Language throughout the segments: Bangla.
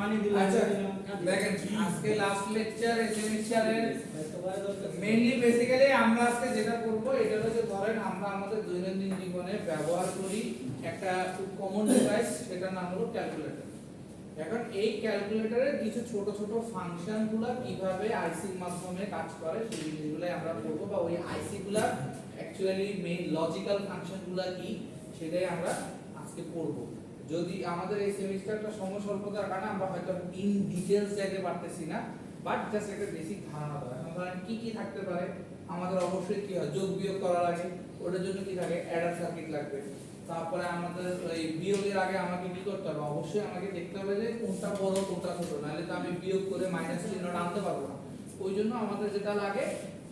পানি দিলাম। আচ্ছা দেখেন আজকে লাস্ট লেকচার এই সেমিস্টারের মেইনলি বেসিক্যালি আমরা আজকে যেটা করব এটা হচ্ছে ধরেন আমরা আমাদের দৈনন্দিন জীবনে ব্যবহার করি একটা খুব কমন ডিভাইস সেটার নাম হলো ক্যালকুলেটর। এখন এই ক্যালকুলেটরের কিছু ছোট ছোট ফাংশনগুলো কিভাবে আইসির মাধ্যমে কাজ করে সেই জিনিসগুলো আমরা করব, বা ওই আইসিগুলো অ্যাকচুয়ালি মেইন লজিক্যাল ফাংশনগুলো কি সেটাই আমরা আজকে করব। যদি আমাদের এই সেমিস্টারটা সময় স্বল্পতার কারণে আমরা হয়তো ইন ডিটেইলস যেতে পারতেছি না, বাট জাস্ট একটা বেসিক ধারণা দেওয়া। এখন ধরেন কি কি থাকতে পারে, আমাদের অবশ্যই কি হয় যোগ বিয়োগ করা লাগে, ওটার জন্য কি থাকে অ্যাডার সার্কিট লাগবে। তারপরে আমাদের এই বিয়োগের আগে আমাকে কি করতে হবে, অবশ্যই আমাকে দেখতে হবে যে কোনটা বড় কোনটা ছোট, নাহলে তো আমি বিয়োগ করে মাইনাস চিহ্নটা আনতে পারবো না। ওই জন্য আমাদের যেটা লাগে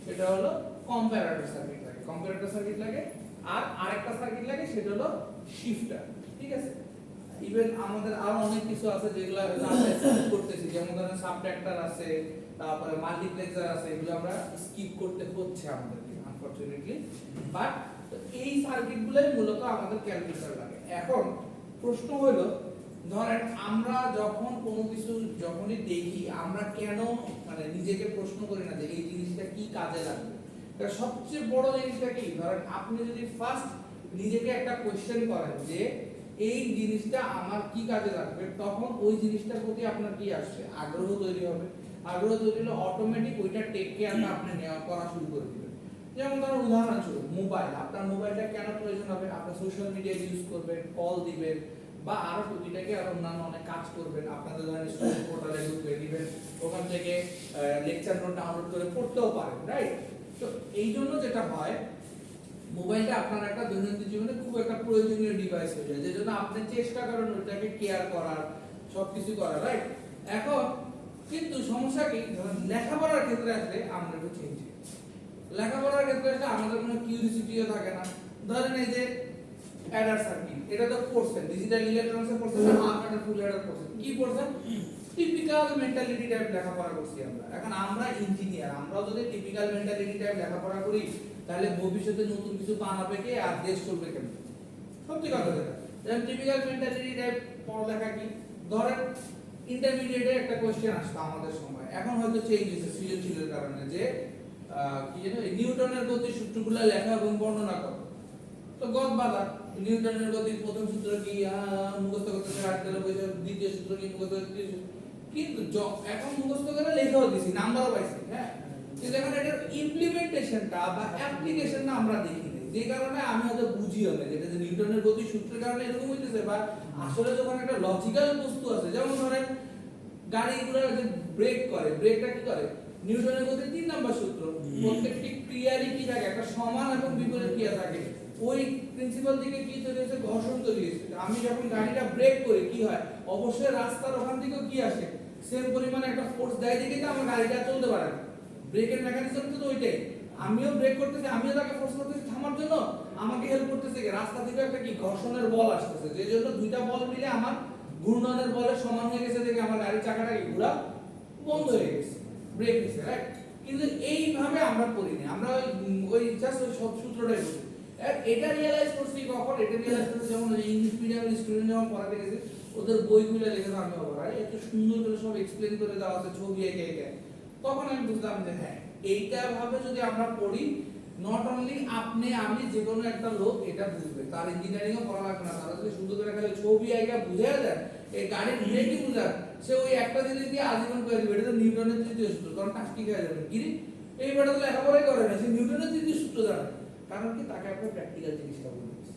সেটা হলো কম্পারেটর সার্কিট লাগে, কম্পারেটর সার্কিট লাগে। আর আরেকটা সার্কিট লাগে সেটা হলো শিফটার, ঠিক আছে। ইভেন আমাদের আরো অনেক কিছু আছে যেগুলো আমরা স্কিপ করতেছি, যেমন ধরেন সাবট্রাক্টর আছে, তারপরে মাল্টিপ্লেক্সার আছে, এগুলো আমরা স্কিপ করতে হচ্ছে আমাদেরকে আনফরচুনেটলি। বাট এই সার্কিটগুলোই মূলত আমাদের ক্যালকুলেটর লাগে। এখন প্রশ্ন হলো ধরেন আমরা যখন কোনো কিছু যখনই দেখি আমরা কেন মানে নিজেকে প্রশ্ন করি না যে এই জিনিসটা কি কাজে লাগবে। তার সবচেয়ে বড় জিনিসটা কি, ধরেন আপনি যদি ফার্স্ট নিজেকে একটা কোশ্চেন করেন যে এই জিনিসটা আমার কি কাজে লাগবে, তখন ওই জিনিসটার প্রতি আপনার কি আসছে আগ্রহ তৈরি হবে। আগ্রহ তৈরি হলে অটোমেটিক ওইটা টেক কেয়ারটা আপনি নেওয়া করা শুরু করে দিবেন। যেমন ধরুন উদাহরণস্বরূপ মোবাইল, আপনার মোবাইলটা কেন প্রয়োজন হবে, আপনার সোশ্যাল মিডিয়া ইউজ করবেন, কল দিবেন, বা আরো টুকিটাকি আর অন্যান্য অনেক কাজ করবেন। আপনাদের ধরেন স্টুডেন্ট পোর্টালে ঢুকবে দিবেন, ওখান থেকে লেকচার নোট ডাউনলোড করে পড়তেও পারেন, রাইট। তো এই জন্য যেটা হয় মোবাইলটা আপনার একটা দৈনন্দিন জীবনে খুব একটা প্রয়োজনীয় ডিভাইস হয়ে যায়, যেজন্য আপনি চেষ্টা করেন ওটাকে কেয়ার করার, সবকিছু করার, রাইট। এখন কিন্তু সমস্যা কি, ধরেন লেখাপড়ার ক্ষেত্রে আসলে আমরা একটু চেঞ্জ। লেখাপড়ার ক্ষেত্রে আসলে আমাদের কোনো কিউরিওসিটিও থাকে না। ধরেন এই যে অ্যাডার সার্কিট, এটা তো পড়ছেন ডিজিটাল ইলেকট্রনিক্সে পড়ছেন না, হাফ অ্যাডার ফুল অ্যাডার পড়ছেন, কি পড়ছেন টিপিক্যাল মেন্টালিটি টাইপ লেখাপড়া করছি আমরা। এখন আমরা ইঞ্জিনিয়ার, আমরাও যদি টিপিক্যাল মেন্টালিটি টাইপ লেখাপড়া করি তাহলে ভবিষ্যতে নতুন কিছু বানাবে কে আর দেশ চলবে কেন? সত্যি কথা যেটা, যেমন টিপিক্যাল মেন্টালিটি টাইপ পড়ালেখা কি, ধরেন ইন্টারমিডিয়েটে একটা কোশ্চেন আসতো আমাদের সময়, এখন হয়তো চেঞ্জ হয়েছে সৃজনশীলের কারণে, যে কি জানো নিউটনের গতির সূত্রগুলো লেখা এবং বর্ণনা করো। তো গদ বাধা, নিউটনের গতির প্রথম সূত্র কি মুখস্থ করতে হাঁটতে বসে, দ্বিতীয় সূত্র কি মুখস্থ করতে, কিন্তু এখন মুখস্থ করে লেখাও দিছি, নাম্বারও পাইছি, হ্যাঁ। কিন্তু এখন এটার ইমপ্লিমেন্টেশনটা বা অ্যাপ্লিকেশনটা আমরা দেখি না, যে কারণে আমি হয়তো বুঝিও না যেটা যে নিউটনের গতির সূত্রের কারণে এরকম হইতেছে, বা আসলে যখন একটা লজিক্যাল বস্তু আছে, যেমন ধরেন গাড়িগুলো যে ব্রেক করে, ব্রেকটা কি করে নিউটনের গতির 3 নাম্বার সূত্র, প্রত্যেকটি ক্রিয়ারই কি থাকে একটা সমান এবং বিপরীত ক্রিয়া থাকে। ওই প্রিন্সিপাল থেকে কি তৈরি হয়েছে, ঘর্ষণ তৈরি হয়েছে। আমি যখন গাড়িটা ব্রেক করি কি হয়, অবশ্যই রাস্তার ওখান থেকে কি আসে সেম পরিমাণে একটা ফোর্স দেয়, দিকে তো আমার গাড়িটা চলতে পারে না। ব্রেকের মেকানিজম তো ওইটাই, আমিও ব্রেক করতেছি, আমিও তাকে ফোর্স করতেছি থামার জন্য, আমাকে হেল্প করতেছে কি রাস্তা থেকে একটা কি ঘর্ষণের বল আসতেছে, যে জন্য দুইটা বল মিলে আমার ঘূর্ণনের বলে সমান হয়ে গেছে, দেখে আমার গাড়ির চাকাটা কি ঘোরা বন্ধ হয়ে গেছে, ব্রেক নিছে, রাইট। কিন্তু এইভাবে আমরা করি না, আমরা ওই জাস্ট ওই সব সূত্রটাই বুঝি। এটা রিয়ালাইজ করছি কখন, এটা রিয়ালাইজ করছি যখন ইংলিশ মিডিয়ামের স্টুডেন্ট যখন পড়াতে গেছে, ওদের বইগুলো দেখে আমি অবাক, এত সুন্দর করে সব এক্সপ্লেন করে দেওয়া আছে ছবি এঁকে এঁকে, তখন আমি বুঝলাম যে হ্যাঁ এইটা ভাবে যদি আমরা পড়ি, নট অনলি আপনি আমি যে কোনো একটা লোক এটা বুঝবে, তার ইঞ্জিনিয়ারিং ও পড়া লাগবে না, তারা যদি সুন্দর করে খালি ছবি এঁকে বুঝায় দেয়, এই গাড়ির ব্রেকই বুঝায়, সে ওই একটা জিনিস দিয়ে আজীবন করে দিবে। এটা তো নিউটনের তৃতীয় সূত্র, কারণ টাস্কি খেয়ে যাবে গিরি, এই বেটা তো লেখাপড়াই করে না, সে নিউটনের তৃতীয় সূত্র জানে, কারণ কি তাকে একটা প্র্যাকটিক্যাল জিনিসটা বলে দিচ্ছে।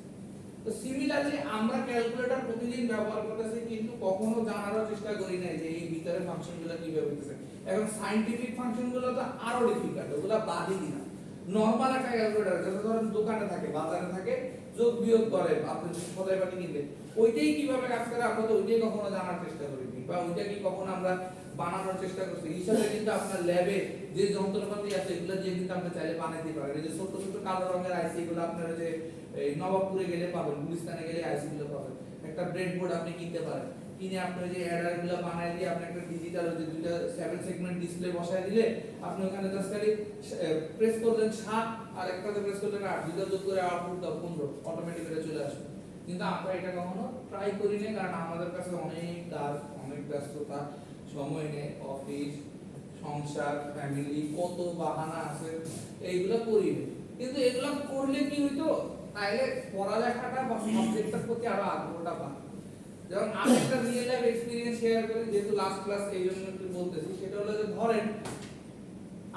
তো সিমিলারলি আমরা ক্যালকুলেটর প্রতিদিন ব্যবহার করতেছি, কিন্তু কখনো জানারও চেষ্টা করি না যে এই ভিতরে ফাংশনগুলো কিভাবে হইতেছে। এখন সায়েন্টিফিক ফাংশনগুলো তো আরো ডিফিকাল্ট, ওগুলা বাদই দিই না। নরমাল একটা ক্যালকুলেটর যেটা ধরেন দোকানে থাকে, বাজারে থাকে, যোগ বিয়োগ করে, আপনি সদাই পাটি কিনবে, ওইটাই কিভাবে কাজ করে আমরা তো ওইটাই কখনো জানার চেষ্টা করিনি, বা ওইটা কি কখনো আমরা বানানোর চেষ্টা করছি। হিসাবে কিন্তু আপনার ল্যাবে যে যন্ত্রপাতি আছে এগুলো দিয়ে কিন্তু আপনি চাইলে বানাইতে পারেন। এই যে ছোট ছোট কালো রঙের আইসি গুলো আপনারা যে এই নবাবপুরে গেলে পাবেন, গুলিস্তানে গেলে আইসি গুলো পাবেন। একটা ব্রেডবোর্ড আপনি কিনতে পারেন, কিনে আপনি যে অ্যাডার গুলো বানাই দিয়ে আপনি একটা ডিজিটাল ওই যে দুইটা 7 সেগমেন্ট ডিসপ্লে বসায় দিলে আপনি ওখানে জাস্ট খালি প্রেস করলেন 7 আর একটাতে প্রেস করলেন 8, দুইটা যোগ করে আউটপুট দাও 15, অটোমেটিক্যালি চলে আসবে। কিন্তু আমরা এটা কখনো ট্রাই করি না, কারণ আমাদের কাছে অনেক কাজ অনেক ব্যস্ততা, সময় নেই, অফিস, সংসার, ফ্যামিলি, কত বাহানা আছে, এইগুলো করি না। কিন্তু এগুলো করলে কি হইতো, তাইলে পড়ালেখাটা বা সাবজেক্টটার প্রতি আরো আগ্রহটা বাড়ে। যেমন আমি একটা রিয়েল লাইফ এক্সপেরিয়েন্স শেয়ার করি, যেহেতু লাস্ট ক্লাস এই জন্য একটু বলতেছি। সেটা হলো যে ধরেন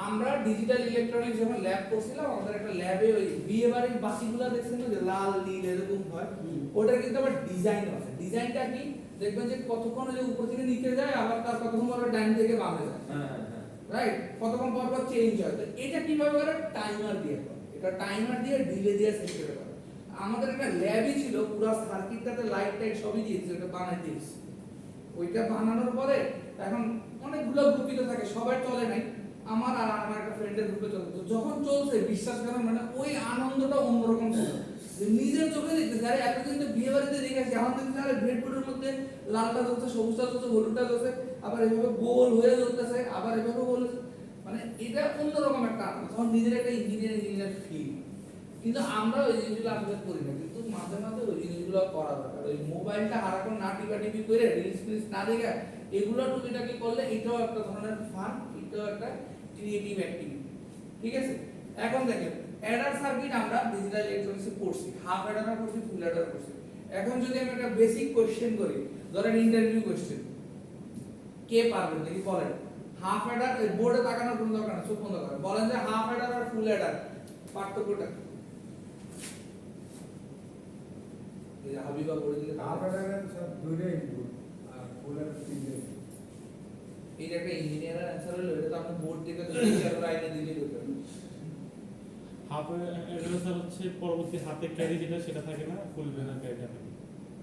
আমরা ডিজিটাল ইলেকট্রনিক্স যখন ল্যাব করছিলাম, আমাদের একটা ল্যাবে ওই বিয়ে বাড়ির বাতিগুলো দেখছেন না, যে লাল নীল এরকম হয়, ওটার কিন্তু আবার ডিজাইন আছে। ডিজাইনটা কি দেখবেন যে কতক্ষণ যে উপর থেকে নিচে যায়, আবার তার কতক্ষণ পর ডান থেকে বামে যায়, রাইট, কতক্ষণ পর পর চেঞ্জ হয়। তো এটা কিভাবে করে, টাইমার দিয়ে করে। এটা টাইমার দিয়ে ডিলে দিয়ে সেট করে করে। আমাদের একটা ল্যাবই ছিল, পুরো সার্কিটটাতে লাইট টাইট সবই দিয়েছে, ওটা বানাই দিয়েছে। ওইটা বানানোর পরে এখন অনেকগুলো গ্রুপিতে থাকে, সবাই চলে নাই, আমার আর আমার একটা ফ্রেন্ডের গ্রুপে চলছে। তো যখন চলছে বিশ্বাস করেন, মানে ওই আনন্দটা অন্যরকম ছিল, যে নিজের চোখে দেখতে যারা এতদিন তো বিয়ে বাড়িতে দেখেছি, এখন দেখতে যারা ব্রেডবোর্ডের মধ্যে লালটা জ্বলছে, সবুজটা জ্বলছে, হলুদটা জ্বলছে, আবার এভাবে গোল হয়ে জ্বলতেছে, আবার এভাবে গোল, মানে এটা অন্যরকম একটা আনন্দ, তখন নিজের একটা ইঞ্জিনিয়ার ফিল। কিন্তু আমরা ওই জিনিসগুলো আসলে করি না, কিন্তু মাঝে মাঝে ওই জিনিসগুলো করা দরকার। ওই মোবাইলটা সারাক্ষণ না টিপাটিপি করে রিলস ফিলস না দেখে এগুলো টুকিটাকি করলে এটাও একটা ধরনের ফান, এটাও একটা ক্রিয়েটিভ অ্যাক্টিভিটি। ঠিক আছে, এখন দেখেন অ্যাডার সার্কিট আমরা ডিজিটাল ইলেকট্রনিক্সে পড়ছি, হাফ অ্যাডার পড়ছি, ফুল অ্যাডার পড়ছি। এখন যদি আমি একটা বেসিক কোশ্চেন করি, ধরেন ইন্টারভিউ কোশ্চেন, কে পারবেন দেখি বলেন। হাফ অ্যাডার, বোর্ডে তাকানোর কোনো দরকার নেই, চোখ বন্ধ করেন, বলেন যে হাফ অ্যাডার আর ফুল অ্যাডার পার্থক্যটা কি? এই যে হাবিবা বলে দিলে, হাফ অ্যাডার সব দুইটা ইনপুট আর ফুল অ্যাডার তিনটে। এই যে একটা ইঞ্জিনিয়ারের অ্যানসার হলো, এটা তো আপনি বোর্ড থেকে তো টিচার লাইনে দিলে করবেন। হাফ অ্যাডার হচ্ছে পরবর্তী হাতে ক্যারি যেটা সেটা থাকে না, ফুল অ্যাডার ক্যারি থাকে।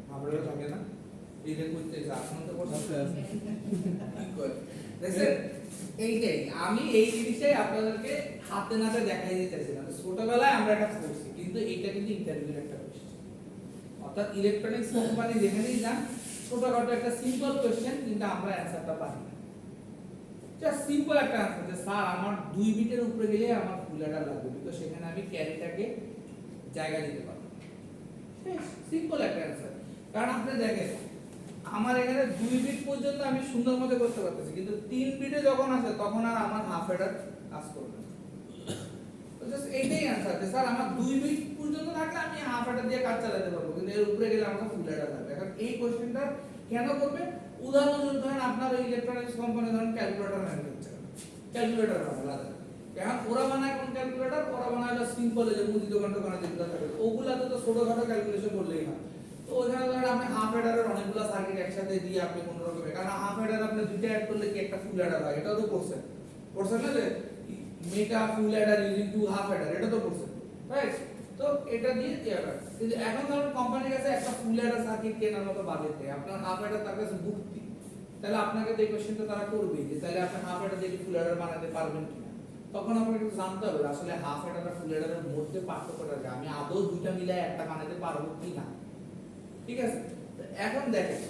হাফ অ্যাডার থাকে না, এই যে করতে যা আপনি তো করছেন কি করে দেখেন। এইটাই আমি এই জিনিসটাই আপনাদেরকে হাতে নাতে দেখাই দিতে চাইছিলাম। ছোটবেলায় আমরা এটা করছি, কিন্তু এইটা কিন্তু ইন্টারভিউর একটা কোশ্চেন। অর্থাৎ ইলেকট্রনিক্স কোম্পানি যেখানেই যান, ছোটখাটো একটা সিম্পল কোশ্চেন, কিন্তু আমরা অ্যানসারটা পাই না। জাস্ট সিম্পল একটা অ্যানসার, যে স্যার আমার 2 বিটের উপরে গেলে আমার ফুল অ্যাডার লাগবে, তো সেখানে আমি ক্যারিটাকে জায়গা দিতে পারবো। সিম্পল একটা অ্যানসার। কারণ আপনি দেখেন আমার এখানে 2 বিট পর্যন্ত আমি সুন্দর মতো করতে পারতেছি, কিন্তু 3 বিটে যখন আসে তখন আর আমার হাফ অ্যাডার কাজ করবে না। তো জাস্ট এইটাই অ্যানসার, যে স্যার আমার 2 বিট পর্যন্ত থাকলে আমি হাফ অ্যাডার দিয়ে কাজ চালাতে পারবো, কিন্তু এর উপরে গেলে আমাকে ফুল অ্যাডার লাগবে। এখন এই কোশ্চেনটা কেন করবে? উদাহরণস্বরূপ ধরেন আপনার ওই ইলেকট্রনিক্স কোম্পানি ধরেন ক্যালকুলেটর ম্যানুফ্যাকচার, ক্যালকুলেটর বানায়। এখন ওরা বানায় কোন ক্যালকুলেটর? ওরা বানায় হলো সিম্পল, যে মুদি দোকান টোকানে যেগুলো থাকে, ওগুলাতে তো ছোটখাটো ক্যালকুলেশন করলেই হয়। তো ওখানে ধরেন আপনি হাফ অ্যাডারের অনেকগুলো সার্কিট একসাথে দিয়ে আপনি কোন রকমে, কারণ হাফ অ্যাডার আপনি দুইটা অ্যাড করলে কি একটা ফুল অ্যাডার হয়, এটাও তো পড়ছেন না, যে make a full Eder using 2 half Eder, এটা তো পড়ছেন, রাইট? তো এটা দিয়ে দেয়া হয়। কিন্তু এখন ধরুন কোম্পানির কাছে একটা ফুল অ্যাডার সার্কিট কেনার মতো বাজেট নেই, আপনার হাফ অ্যাডার তার কাছে ভর্তি, তাহলে আপনাকে এই কোশ্চেনটা তারা করবে, যে তাহলে আপনি হাফ অ্যাডার দিয়ে ফুল অ্যাডার বানাতে পারবেন কিনা। তখন আপনাকে একটু জানতে হবে আসলে হাফ অ্যাডার আর ফুল অ্যাডারের মধ্যে পার্থক্যটা কি, আমি আদৌ দুইটা মিলাই একটা বানাতে পারবো কিনা। ঠিক আছে, এখন দেখেন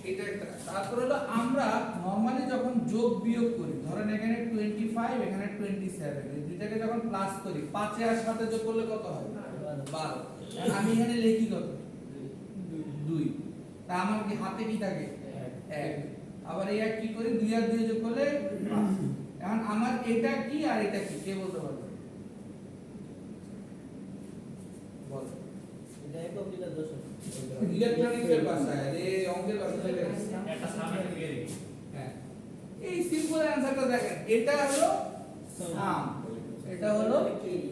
এটা একটা। তারপর হলো আমরা নরমালি যখন যোগ বিয়োগ করি, ধরেন এখানে 25 এখানে 27, এই দুইটাকে যখন প্লাস করি 5 এর সাথে যোগ করলে কত হয়? 12। আমি এখানে লিখি কত? 2। তা আমার কি হাতে কি থাকে? 1। আবার এই এক কি করি, 2 আর 2 যোগ করলে 5। এখন আমার এটা কি আর এটা কি, কে বলতে পারবে? বল। এটা একক এটা দশক। ইলেকট্রনিক্সের ভাষায়, এই অঙ্কের ভাষায় একটা সামনে ক্যারি। হ্যাঁ, এই সিম্পল অ্যানসারটা দেখেন, এটা হলো সাম, এটা হলো ক্যারি।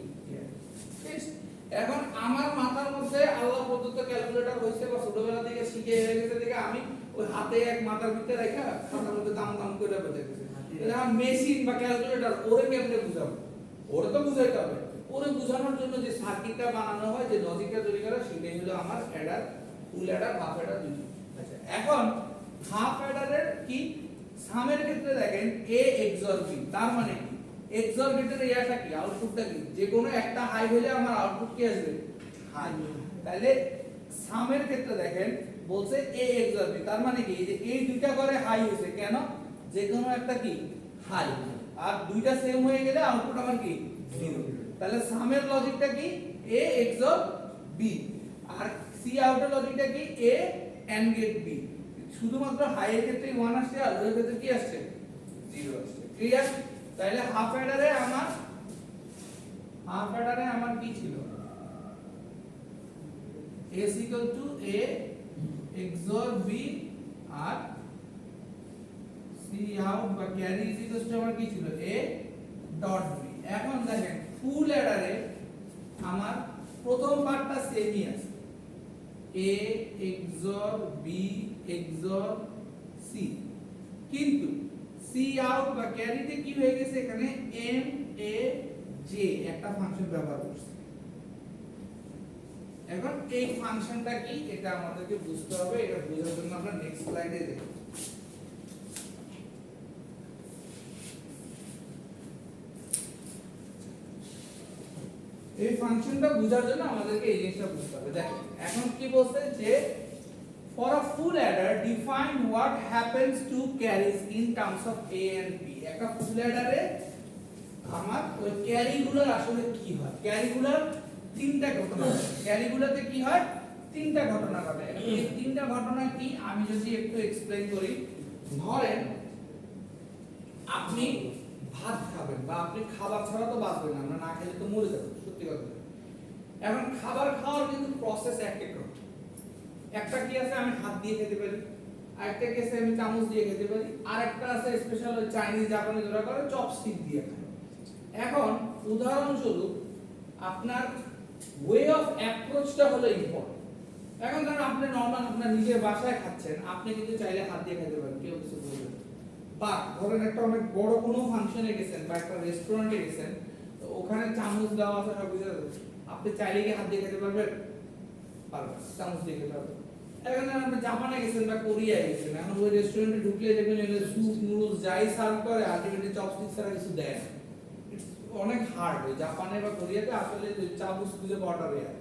এখন আমার মাথার মধ্যে আল্লাহ প্রদত্ত ক্যালকুলেটর হইছে, বা ছোটবেলা থেকে শিখে হয়ে গেছে, দেখে আমি ওই হাতে এক মাথার ভিতরে রাখা খাতার মধ্যে দাম দাম করে বোঝাইতেছি। এখন মেশিন বা ক্যালকুলেটর ওরে কেমনে বুঝাবো? ওরে তো বুঝাইতে হবে। ওরে বোঝানোর জন্য যে সার্কিটটা বানানো হয়, যে লজিকটা তৈরি করা, সেটাই হলো আমার অ্যাডার, ফুল অ্যাডার, হাফ অ্যাডার দুটো। আচ্ছা, এখন হাফ অ্যাডারের কি সামের ক্ষেত্রে দেখেন এ এক্সর বি, তার মানে কি এক্সর বিটের ইয়াটা কি, আউটপুটটা কি, যে কোনো একটা হাই হলে আমার আউটপুট কি আসবে? হাই। তাহলে সামের ক্ষেত্রে দেখেন বলছে এ এক্সর বি, তার মানে কি যে এই দুইটা করে হাই হইছে, কেন? যে কোনো একটা কি হাই, আর দুইটা সেম হয়ে গেলে আউটপুট আমার কি 0। তাহলে সামের লজিকটা কি a XOR b, আর সি আউটের লজিকটা কি a AND গেট b। শুধুমাত্র হাই এর ক্ষেত্রে 1 আসছে আর লো এর ক্ষেত্রে কি আসছে 0 আসছে ক্লিয়ার তাহলে হাফ অ্যাডারে আমার কি ছিল a is equal to a XOR b R c out বা carry is equal to আমার কি ছিল a dot b এখন দেখেন ফুল অ্যাডারে আমার প্রথম পার্টটা সেমই আছে a XOR b XOR c কিন্তু c out বা ক্যারিতে কি হয়ে গেছে এখানে m a j একটা ফাংশন ব্যবহার করছে এখন এই ফাংশনটা কি এটা আমাদেরকে বুঝতে হবে এটা বোঝার জন্য আমরা নেক্সট স্লাইডে দেখব এই ফাংশনটা বোঝার জন্য আমাদেরকে এই জিনিসটা বুঝতে হবে দেখেন এখন কি বলছে যে for a full adder define what happens to carries in terms of a and b একটা ফুল অ্যাডারে আমার ওই ক্যারিগুলোর আসলে কি হয় ক্যারিগুলোর তিনটা ঘটনা ঘটে ক্যারিগুলোতে কি হয় তিনটা ঘটনা ঘটে এই তিনটা ঘটনা কি আমি যদি একটু এক্সপ্লেইন করি ধরেন আপনি ভাত খাবেন বা আপনি খাবার ছাড়া তো বাঁচবেন না আমরা না খেলে তো মরে যাব সত্যি কথা এখন খাবার খাওয়ার কিন্তু প্রসেস এক এক রকম একটা কি আছে আমি হাত দিয়ে খেতে পারি আরেকটা কি আছে আমি চামচ দিয়ে খেতে পারি আরেকটা আছে স্পেশাল চাইনিজ জাপানি যারা করে চপস্টিক দিয়ে খায় এখন উদাহরণস্বরূপ আপনার ওয়ে অফ অ্যাপ্রোচটা হলো ইম্পর্টেন্ট এখন ধরুন আপনি নরমাল আপনার নিজের বাসায় খাচ্ছেন আপনি কিন্তু চাইলে হাত দিয়ে খেতে পারেন কেউ কিছু বলবে না বা ধরেন একটা অনেক বড় কোনো ফাংশনে গেছেন বা একটা রেস্টুরেন্টে গেছেন তো ওখানে চামচ দেওয়া আছে সব কিছু আপনি চাইলে কি হাত দিয়ে খেতে পারবেন পারবেন চামচ দিয়ে খেতে পারবেন এখন আপনি জাপানে গেছেন বা কোরিয়ায় গেছেন এখন ওই রেস্টুরেন্টে ঢুকলে দেখবেন স্যুপ নুডলস যাই সার্ভ করে আলটিমেটলি চপস্টিক ছাড়া কিছু দেয় না অনেক হার্ড হয় জাপানে বা কোরিয়াতে আসলে চামচ খুঁজে পাওয়াটা রেয়ার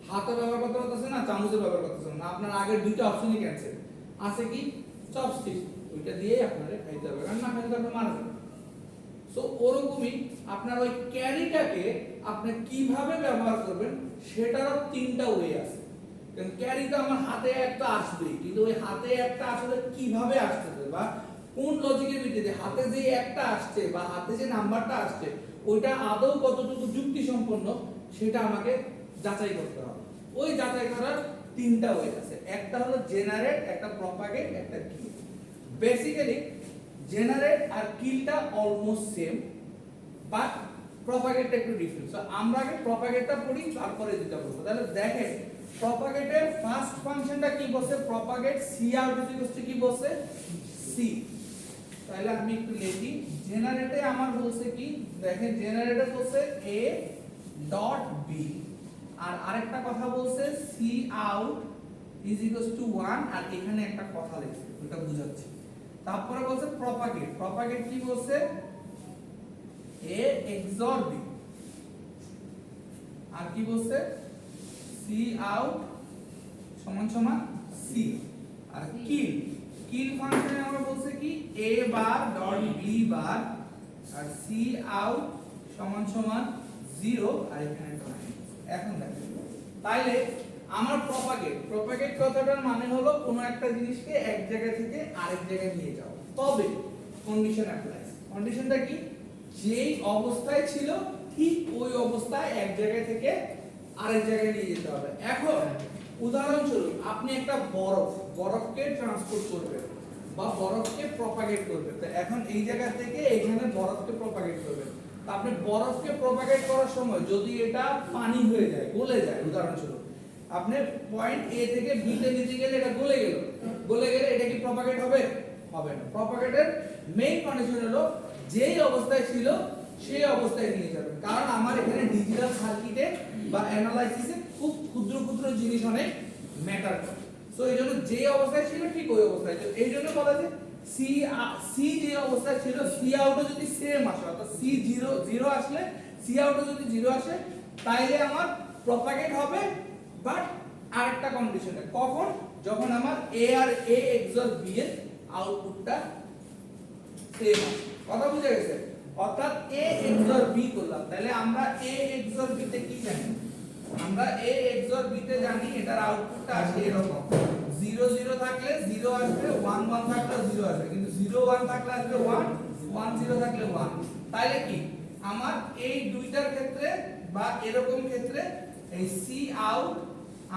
হাতে ব্যবহার করতে পারতেছে না চামচের ব্যবহার করতেছে না আপনার আগের দুইটা অপশনই ক্যান্সেল আছে কি চপস্টিক ওইটা দিয়েই আপনারা খাইতে হবে কারণ না খাইতে আপনি মারা যাবেন সো ওরকমই আপনার ওই ক্যারিটাকে আপনি কিভাবে ব্যবহার করবেন সেটারও তিনটা ওয়ে আছে কারণ ক্যারি তো আমার হাতে একটা আসবেই কিন্তু ওই হাতে একটা আসলে কিভাবে আসতেছে বা কোন লজিকের ভিত্তিতে হাতে যে একটা আসছে বা হাতে যে নাম্বারটা আসছে ওইটা আদৌ কতটুকু যুক্তিসম্পন্ন সেটা আমাকে যাচাই করতে হবে ওই যাচাই করার তিনটা ওয়ে আছে একটা হলো জেনারেট একটা প্রপাগেট একটা কিল বেসিক্যালি জেনারেট আর কিলটা অলমোস্ট সেম বাট প্রপাগেটটা একটু ডিফারেন্ট সো আমরা আগে প্রপাগেটটা পড়ি তারপরে যেটা বলবো তাহলে দেখেন প্রপাগেটের ফার্স্ট ফাংশনটা কি বলছে propagate C out is equal to কি বলছে সি তাহলে আমি একটু লিখি জেনারেটে আমার বলছে কি দেখেন জেনারেটে বলছে a ডট b আর আরেকটা কথা বলছে C out is equal to 1 আর এখানে একটা কথা লিখছে ওটা বুঝাচ্ছি তারপরে বলছে প্রপাগেট কি বলছে a XOR b আর কি বলছে c out সমান সমান c আর কিল ফাংশনে আমরা বলছে কি a bar dot b bar আর c out সমান সমান 0 আর এখানে একটা লাইন এখন দেখেন তাইলে আমার প্রপাগেট কথাটার মানে হলো কোনো একটা জিনিসকে এক জায়গা থেকে আরেক জায়গায় নিয়ে যাওয়া তবে কন্ডিশন অ্যাপ্লাইজ কন্ডিশনটা কি যেই অবস্থায় ছিল ঠিক ওই অবস্থায় এক জায়গা থেকে আরেক জায়গায় নিয়ে যেতে হবে এখন উদাহরণস্বরূপ আপনি একটা বরফকে ট্রান্সপোর্ট করবেন বা বরফকে প্রপাগেট করবেন তো এখন এই জায়গা থেকে এখানে বরফকে প্রপাগেট করবেন তো আপনি বরফকে প্রপাগেট করার সময় যদি এটা পানি হয়ে যায় গলে যায় উদাহরণস্বরূপ আপনি পয়েন্ট A থেকে B তে নিতে গেলে এটা গলে গেলে এটা কি প্রপাগেট হবে না প্রপাগেটের মেইন কন্ডিশন হলো যেই অবস্থায় ছিল সেই অবস্থায় নিয়ে যাবেন কারণ আমার এখানে ডিজিটাল সার্কিটে বা অ্যানালাইসিসে খুব ক্ষুদ্র জিনিস অনেক ম্যাটার করে সো এইজন্য যে অবস্থায় ছিল ঠিক ওই অবস্থায় তো এইজন্য বলা যায় সি যে অবস্থায় ছিল সি আউটও যদি সেম আসে অর্থাৎ সি 0 আসলে সি আউটও যদি 0 আসে তাইলে আমার প্রপাগেট হবে বাট আরেকটা কন্ডিশনে কখন যখন আমার a R a XOR b এর আউটপুটটা সেম আসে কথা বুঝা গেছে অর্থাৎ a XOR b করলাম তাহলে আমরা a XOR b তে কি জানি আমরা a XOR b তে জানি এটার আউটপুটটা আসে এরকম 0 0 0 থাকলে 0 আসবে, 1 1 থাকলে 0 আসবে, কিন্তু 0 1 থাকলে আসবে 1, 1 0 থাকলে 1। তাইলে কি আমার এই দুইটার ক্ষেত্রে বা এরকম ক্ষেত্রে এই সি আউট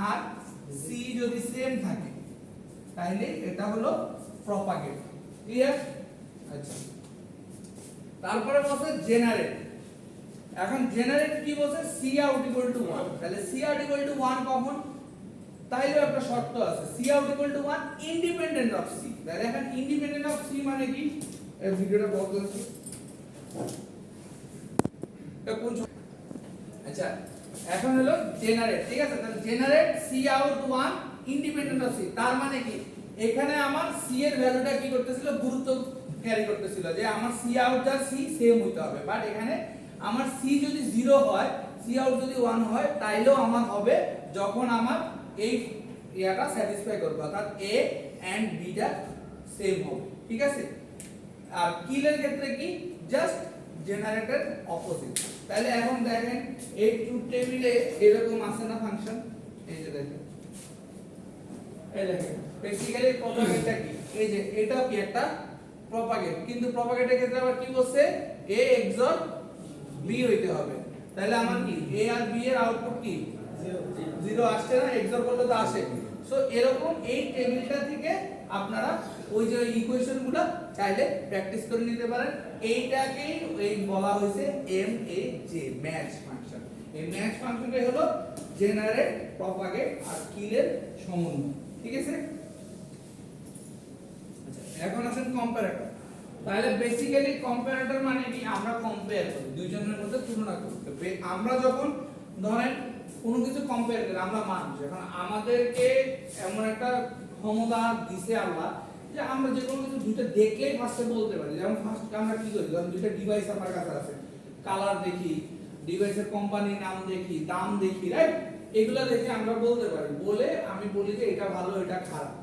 আর সি যদি সেম থাকে তাহলে এটা হলো প্রপাগেট। ক্লিয়ার? আচ্ছা, তারপরে বলছে জেনারেট। এখন জেনারেট কি বলছে? C out equal to 1। তাহলে সি আউট ইকুয়াল টু 1 কখন? তাইলে একটা শর্ত আছে, C out equal to 1 independent of C. তাহলে এখন ইন্ডিপেন্ডেন্ট অফ সি মানে কি? এই ভিডিওটা পজ করছি। আচ্ছা, এখন হলো জেনারেট। ঠিক আছে, তাহলে generate C out 1 independent of C. তার মানে কি এখানে আমার সি এর ভ্যালুটা কি করতেছিল? গুরুত্ব ক্যারি করতেছিল যে আমার সি আউট আর সি সেম হইতে হবে। বাট এখানে আমার সি যদি 0 হয়, সি আউট যদি 1 হয়, তাইলেও আমার হবে যখন আমার এই ইয়াটা স্যাটিসফাই করবে, অর্থাৎ এ এন্ড বি টা সেম হবে। ঠিক আছে, আর কিলের ক্ষেত্রে কি? জাস্ট জেনারেটের অপোজিট। তাহলে এখন দেখেন এই ট্রুথ টেবিলে এরকম আছে না ফাংশন? এই যে দেখেন, এই দেখেন বেসিক্যালি প্রপাগেটটা কি? এই যে এটা কি একটা প্রপাগেট, কিন্তু প্রপাগেটের ক্ষেত্রে আবার কি বলছে? a XOR b হইতে হবে। তাহলে আমার কি a আর b এর আউটপুট কি 0 আসছে না? XOR করলে তো আসে। সো এরকম এই টেবিলটা থেকে আপনারা ওই যে ইকুয়েশনগুলো চাইলে প্র্যাকটিস করে নিতে পারেন। এইটাকেই এই বলা হয়েছে MAJ, ম্যাচ ফাংশন। এই ম্যাচ ফাংশনটাই হলো জেনারেট, প্রপাগেট আর কিলের সমন্বয়। ঠিক আছে, আচ্ছা এখন আসেন কম্পারেটর। তাহলে বেসিক্যালি কম্পারেটর মানে কি? আমরা কম্পেয়ার করি, দুইজনের মধ্যে তুলনা করি। আমরা যখন ধরেন কোনো কিছু কম্পেয়ার করি, আমরা মানুষ, এখন আমাদেরকে এমন একটা ক্ষমতা দিছে আল্লাহ যে আমরা যে কোনো কিছু দুইটা দেখলেই ফার্স্টে বলতে পারি। যেমন ফার্স্ট আমরা কি করি? ধরেন দুইটা ডিভাইস আমার কাছে আছে, কালার দেখি, ডিভাইসের কোম্পানির নাম দেখি, দাম দেখি, রাইট? এগুলা দেখে আমরা বলতে পারি, বলে আমি বলি যে এটা ভালো এটা খারাপ।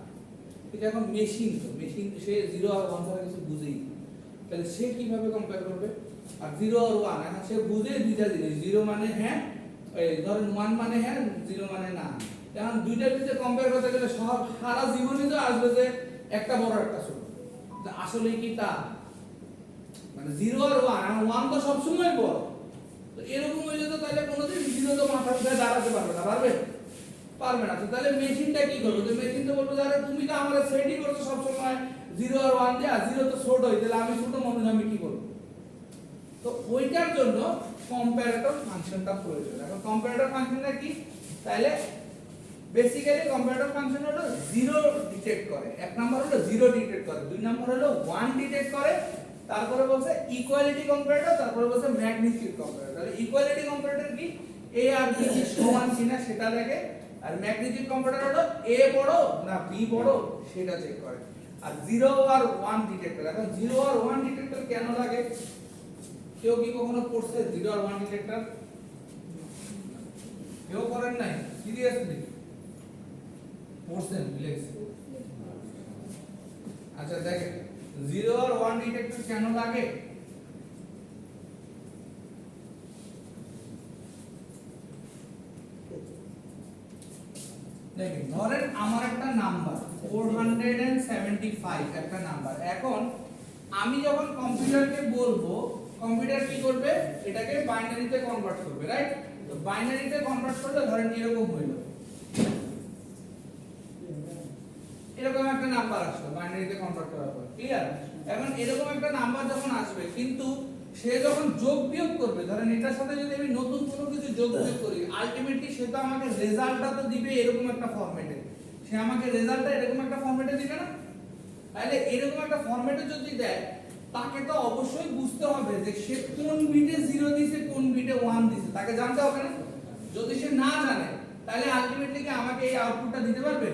কিন্তু এখন মেশিন, তো মেশিন সে 0 আর 1 ছাড়া কিছু বুঝেই না। তাহলে সে কিভাবে কম্পেয়ার করবে? আর 0 আর 1 এখন সে বুঝে দুইটা জিনিস, 0 মানে হ্যাঁ, এই ধরেন 1 মানে হ্যাঁ, 0 মানে না। এখন দুইটার ভিতরে কম্পেয়ার করতে গেলে সব সারা জীবনই তো আসবে যে একটা বড় একটা ছোট। আসলে কি তা? মানে 0 আর 1, এখন 1 তো সব সময় বড়। তো এরকম হইলে তো তাহলে কোনোদিন 0 তো মাথার উপরে দাঁড়াতে পারবে না, পারবে? পারবে না। তো তাহলে মেশিনটা কি করবে? তো মেশিন তো বলবে আরে তুমি তো আমারে সেটই করছো সব সময় 0 আর 1 দিয়ে, 0 তো ছোট হই, তাহলে আমি ছোট মানুষ, আমি কি করব? তো ওইটার জন্য কম্পারেটর ফাংশনটা প্রয়োজন। এখন কম্পারেটর ফাংশনটা কি? তাহলে বেসিক্যালি কম্পারেটর ফাংশন হলো 0 ডিটেক্ট করে। এক নাম্বার হলো 0 ডিটেক্ট করে, দুই নাম্বার হলো 1 ডিটেক্ট করে, তারপরে বলছে ইকুয়ালিটি কম্পারেটর, তারপরে বলছে ম্যাগনিটিউড কম্পারেটর। তাহলে ইকুয়ালিটি কম্পারেটর কি? a আর b কি সমান কিনা সেটা দেখে, আর ম্যাগনিটিউড কম্পারেটর হলো a বড় না b বড় সেটা চেক করে। আর 0 আর 1 ডিটেক্টর। এখন 0 আর 1 ডিটেক্টর কেন লাগে? কেউ কি কখনো পড়ছে 0 আর 1 ডিটেক্টর? কেউ করেন নাই? সিরিয়াসলি পড়ছেন? রিল্যাক্স। আচ্ছা দেখেন 0 আর 1 ডিটেক্টর কেন লাগে? দেখেন ধরেন আমার একটা নাম্বার 475 একটা নাম্বার। এখন আমি যখন কম্পিউটারকে বলবো, কম্পিউটার কি করবে? এটাকে বাইনারিতে কনভার্ট করবে, রাইট? তো বাইনারিতে কনভার্ট করলে ধরেন এরকম হইলো, এরকম একটা নাম্বার আসলো বাইনারিতে কনভার্ট করার পর। ক্লিয়ার? এখন এরকম একটা নাম্বার যখন আসবে, কিন্তু সে যখন যোগ বিয়োগ করবে, ধরেন এটার সাথে যদি আমি নতুন কোনো কিছু যোগ বিয়োগ করি, আলটিমেটলি সে তো আমাকে রেজাল্টটা তো দিবে এরকম একটা ফরম্যাটে। সে আমাকে রেজাল্টটা এরকম একটা ফরম্যাটে দিবে না? তাহলে এরকম একটা ফরম্যাটে যদি দেয়, তাকে তো অবশ্যই বুঝতে হবে যে সে কোন বিটে 0 দিয়েছে, কোন বিটে 1 দিয়েছে, তাকে জানতে হবে না? যদি সে না জানে, তাহলে আলটিমেটলি কি আমাকে এই আউটপুটটা দিতে পারবে?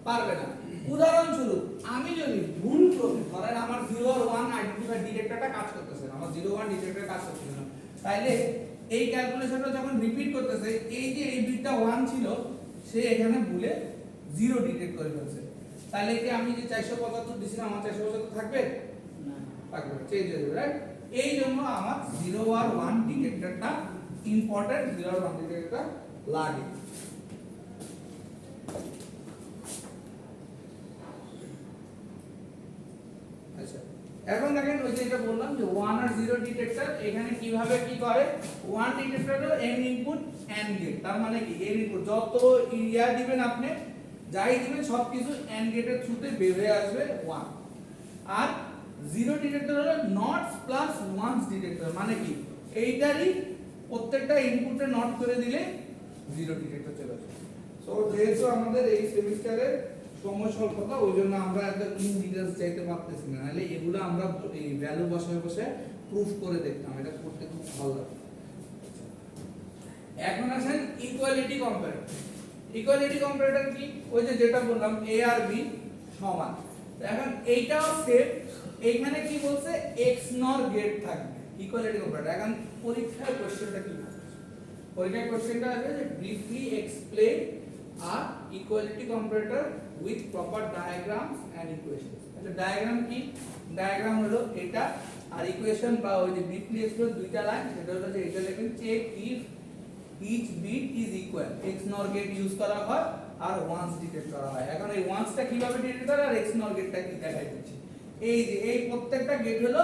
পারবে না। উদাহরণস্বরূপ আমি যদি ভুল করি, ধরেন আমার 0 আর 1 আইডেন্টিফায়ার ডিটেক্টরটা কাজ করতেছে না, আমার 0 1 ডিটেক্টর কাজ করতেছে না, তাইলে এই ক্যালকুলেশনটা যখন রিপিট করতেছে, এই যে এই বিটটা 1 ছিল, সে এখানে ভুলে 0 ডিটেক্ট করে ফেলছে। তাহলে কি আমি যে 475 দিছিলাম, আমার 475 থাকবে না? থাকবে, চেঞ্জ হয়ে যাবে, রাইট? এই জন্য আমার 0 আর 1 ডিটেক্টরটা ইম্পর্টেন্ট, 0 আর 1 ডিটেক্টরটা লাগে। এখন দেখেন ওই যে এটা বললাম যে 1 আর 0 ডিটেক্টর এখানে কিভাবে কি করে 1 ডিটেক্টর হলো n ইনপুট n গেট তার মানে কি n ইনপুট যত ইয়া দিবেন আপনি যাই দিবেন সবকিছু n গেটের থ্রুতে বের হয়ে আসবে 1 আর 0 ডিটেক্টর হলো নটস প্লাস ওয়ানস ডিটেক্টর মানে কি এইটারই প্রত্যেকটা ইনপুটে নট করে দিলে 0 ডিটেক্টর চলে আসবে সো যেহেতু আমাদের এই সেমিস্টারের সময় স্বল্পতা ওই জন্য আমরা এত ইন ডিটেইলস চাইতে পারতেছি না নাহলে এগুলো আমরা এই ভ্যালু বসায় বসে প্রুফ করে দেখতাম এটা করতে খুব ভালো লাগে এখন আসেন ইকুয়ালিটি কম্পারেটর ইকুয়ালিটি কম্পারেটর কি ওই যে যেটা বললাম a আর b সমান তো এখন এইটাও সেম এইখানে কি বলছে x নর গেট থাকবে ইকুয়ালিটি কম্পারেটর এখন পরীক্ষার কোশ্চেনটা কি হবে পরীক্ষার কোশ্চেনটা আছে যে ব্রিফলি এক্সপ্লেইন আর equality comparator with proper diagrams and equations তাহলে ডায়াগ্রাম কি ডায়াগ্রাম হলো এটা আর ইকুয়েশন বা ওই যে ব্রিফলি এক্সপ্লেইন দুইটা লাইন সেটা হলো যে এটা লিখেন check if each bit is equal x nor gate use করা হয় আর ওয়ান্স ডিটেক্ট করা হয় এখন এই ওয়ান্সটা কিভাবে ডিটেক্ট করে আর x nor গেটটা কি দেখাই দিচ্ছি এই যে এই প্রত্যেকটা গেট হলো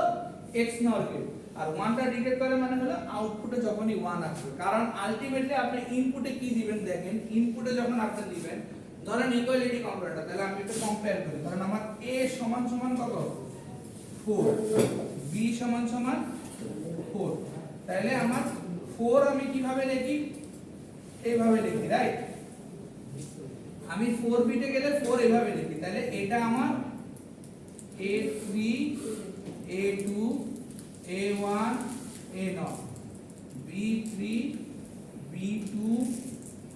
x nor গেট আর ওয়ানটা ডিটেক্ট করে মানে হলো আউটপুটে যখনই 1 আসবে কারণ আলটিমেটলি আপনি ইনপুটে কি দিবেন দেখেন ইনপুটে যখন আপনি দিবেন ধরেন ইকুয়ালিটি কম্পারেটর তাহলে আমি একটু কম্পেয়ার করি ধরেন আমার a সমান সমান কত 4 b সমান সমান 4 তাহলে আমার 4 আমি কিভাবে লিখি এইভাবে লিখি রাইট আমি 4 বিটে গেলে 4 এইভাবে লিখি তাহলে এটা আমার a3 a2 a1 a0 b3 b2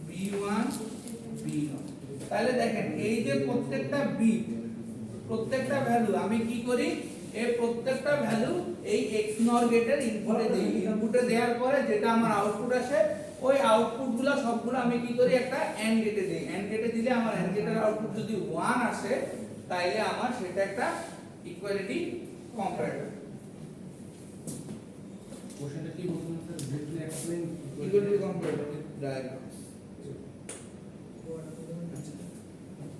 b1 b0 তাহলে দেখেন এই যে প্রত্যেকটা বিট প্রত্যেকটা ভ্যালু আমি কি করি এই প্রত্যেকটা ভ্যালু এই x নর গেটের ইনপুটে দেই ইনপুটে দেওয়ার পরে যেটা আমার আউটপুট আসে ওই আউটপুটগুলো সবগুলো আমি কি করি একটা AND গেটে দেই AND গেটে দিলে আমার AND গেটের আউটপুট যদি 1 আসে তাইলে আমার সেটা একটা ইকুয়ালিটি কম্পারেটর কোশ্চেনটা কি বলছেন sir briefly explain equality comparator with diagrams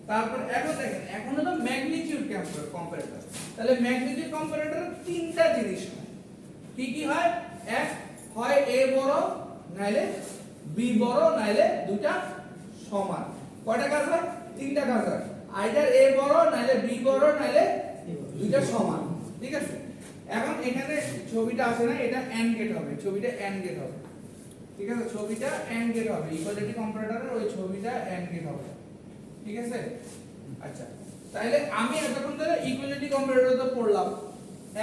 তারপর এখন দেখেন এখন হলো ম্যাগনিটিউড কম্পারেটর তাহলে ম্যাগনিটিউড কম্পারেটরের তিনটা জিনিস হয় কি কি হয় এক হয় a বড় নাইলে b বড় নাইলে দুইটা সমান কয়টা কাজ হয় তিনটা কাজ হয় আইদার a বড় নাইলে b বড় নাইলে দুইটা সমান ঠিক আছে এখন এখানে ছবিটা আসে না এটা AND গেট হবে ছবিটা AND গেট হবে ঠিক আছে ছবিটা AND গেট হবে ইকুয়ালিটি কম্পারেটরের ওই ছবিটা AND গেট হবে ঠিক আছে আচ্ছা তাহলে আমি এতক্ষণ ধরে ইকুয়ালিটি কম্পারেটর তো পড়লাম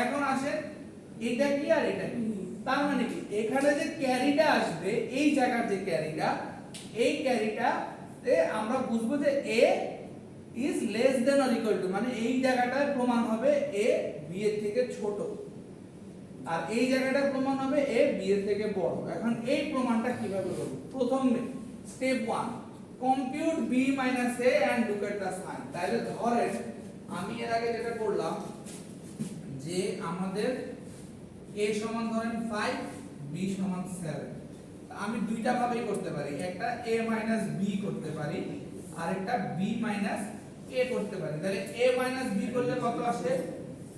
এখন আসে এটা কি আর এটা কি তার মানে কি এখানে যে ক্যারিটা আসবে এই জায়গার যে ক্যারিটা এই ক্যারিটাতে আমরা বুঝবো যে a is less than or equal to মানে এই জায়গাটায় প্রমাণ হবে a b এর থেকে ছোট আর এই জায়গাটায় প্রমাণ হবে a b এর থেকে বড় এখন এই প্রমাণটা কিভাবে করব প্রথমে step 1 compute b minus a and look at the sign তাহলে ধরেন আমি এর আগে যেটা করলাম যে আমাদের a সমান ধরেন 5 b সমান 7 আমি দুইটা ভাবেই করতে পারি একটা a minus b করতে পারি আর একটা b minus a করতে পারি তাহলে a minus b করলে কত আসে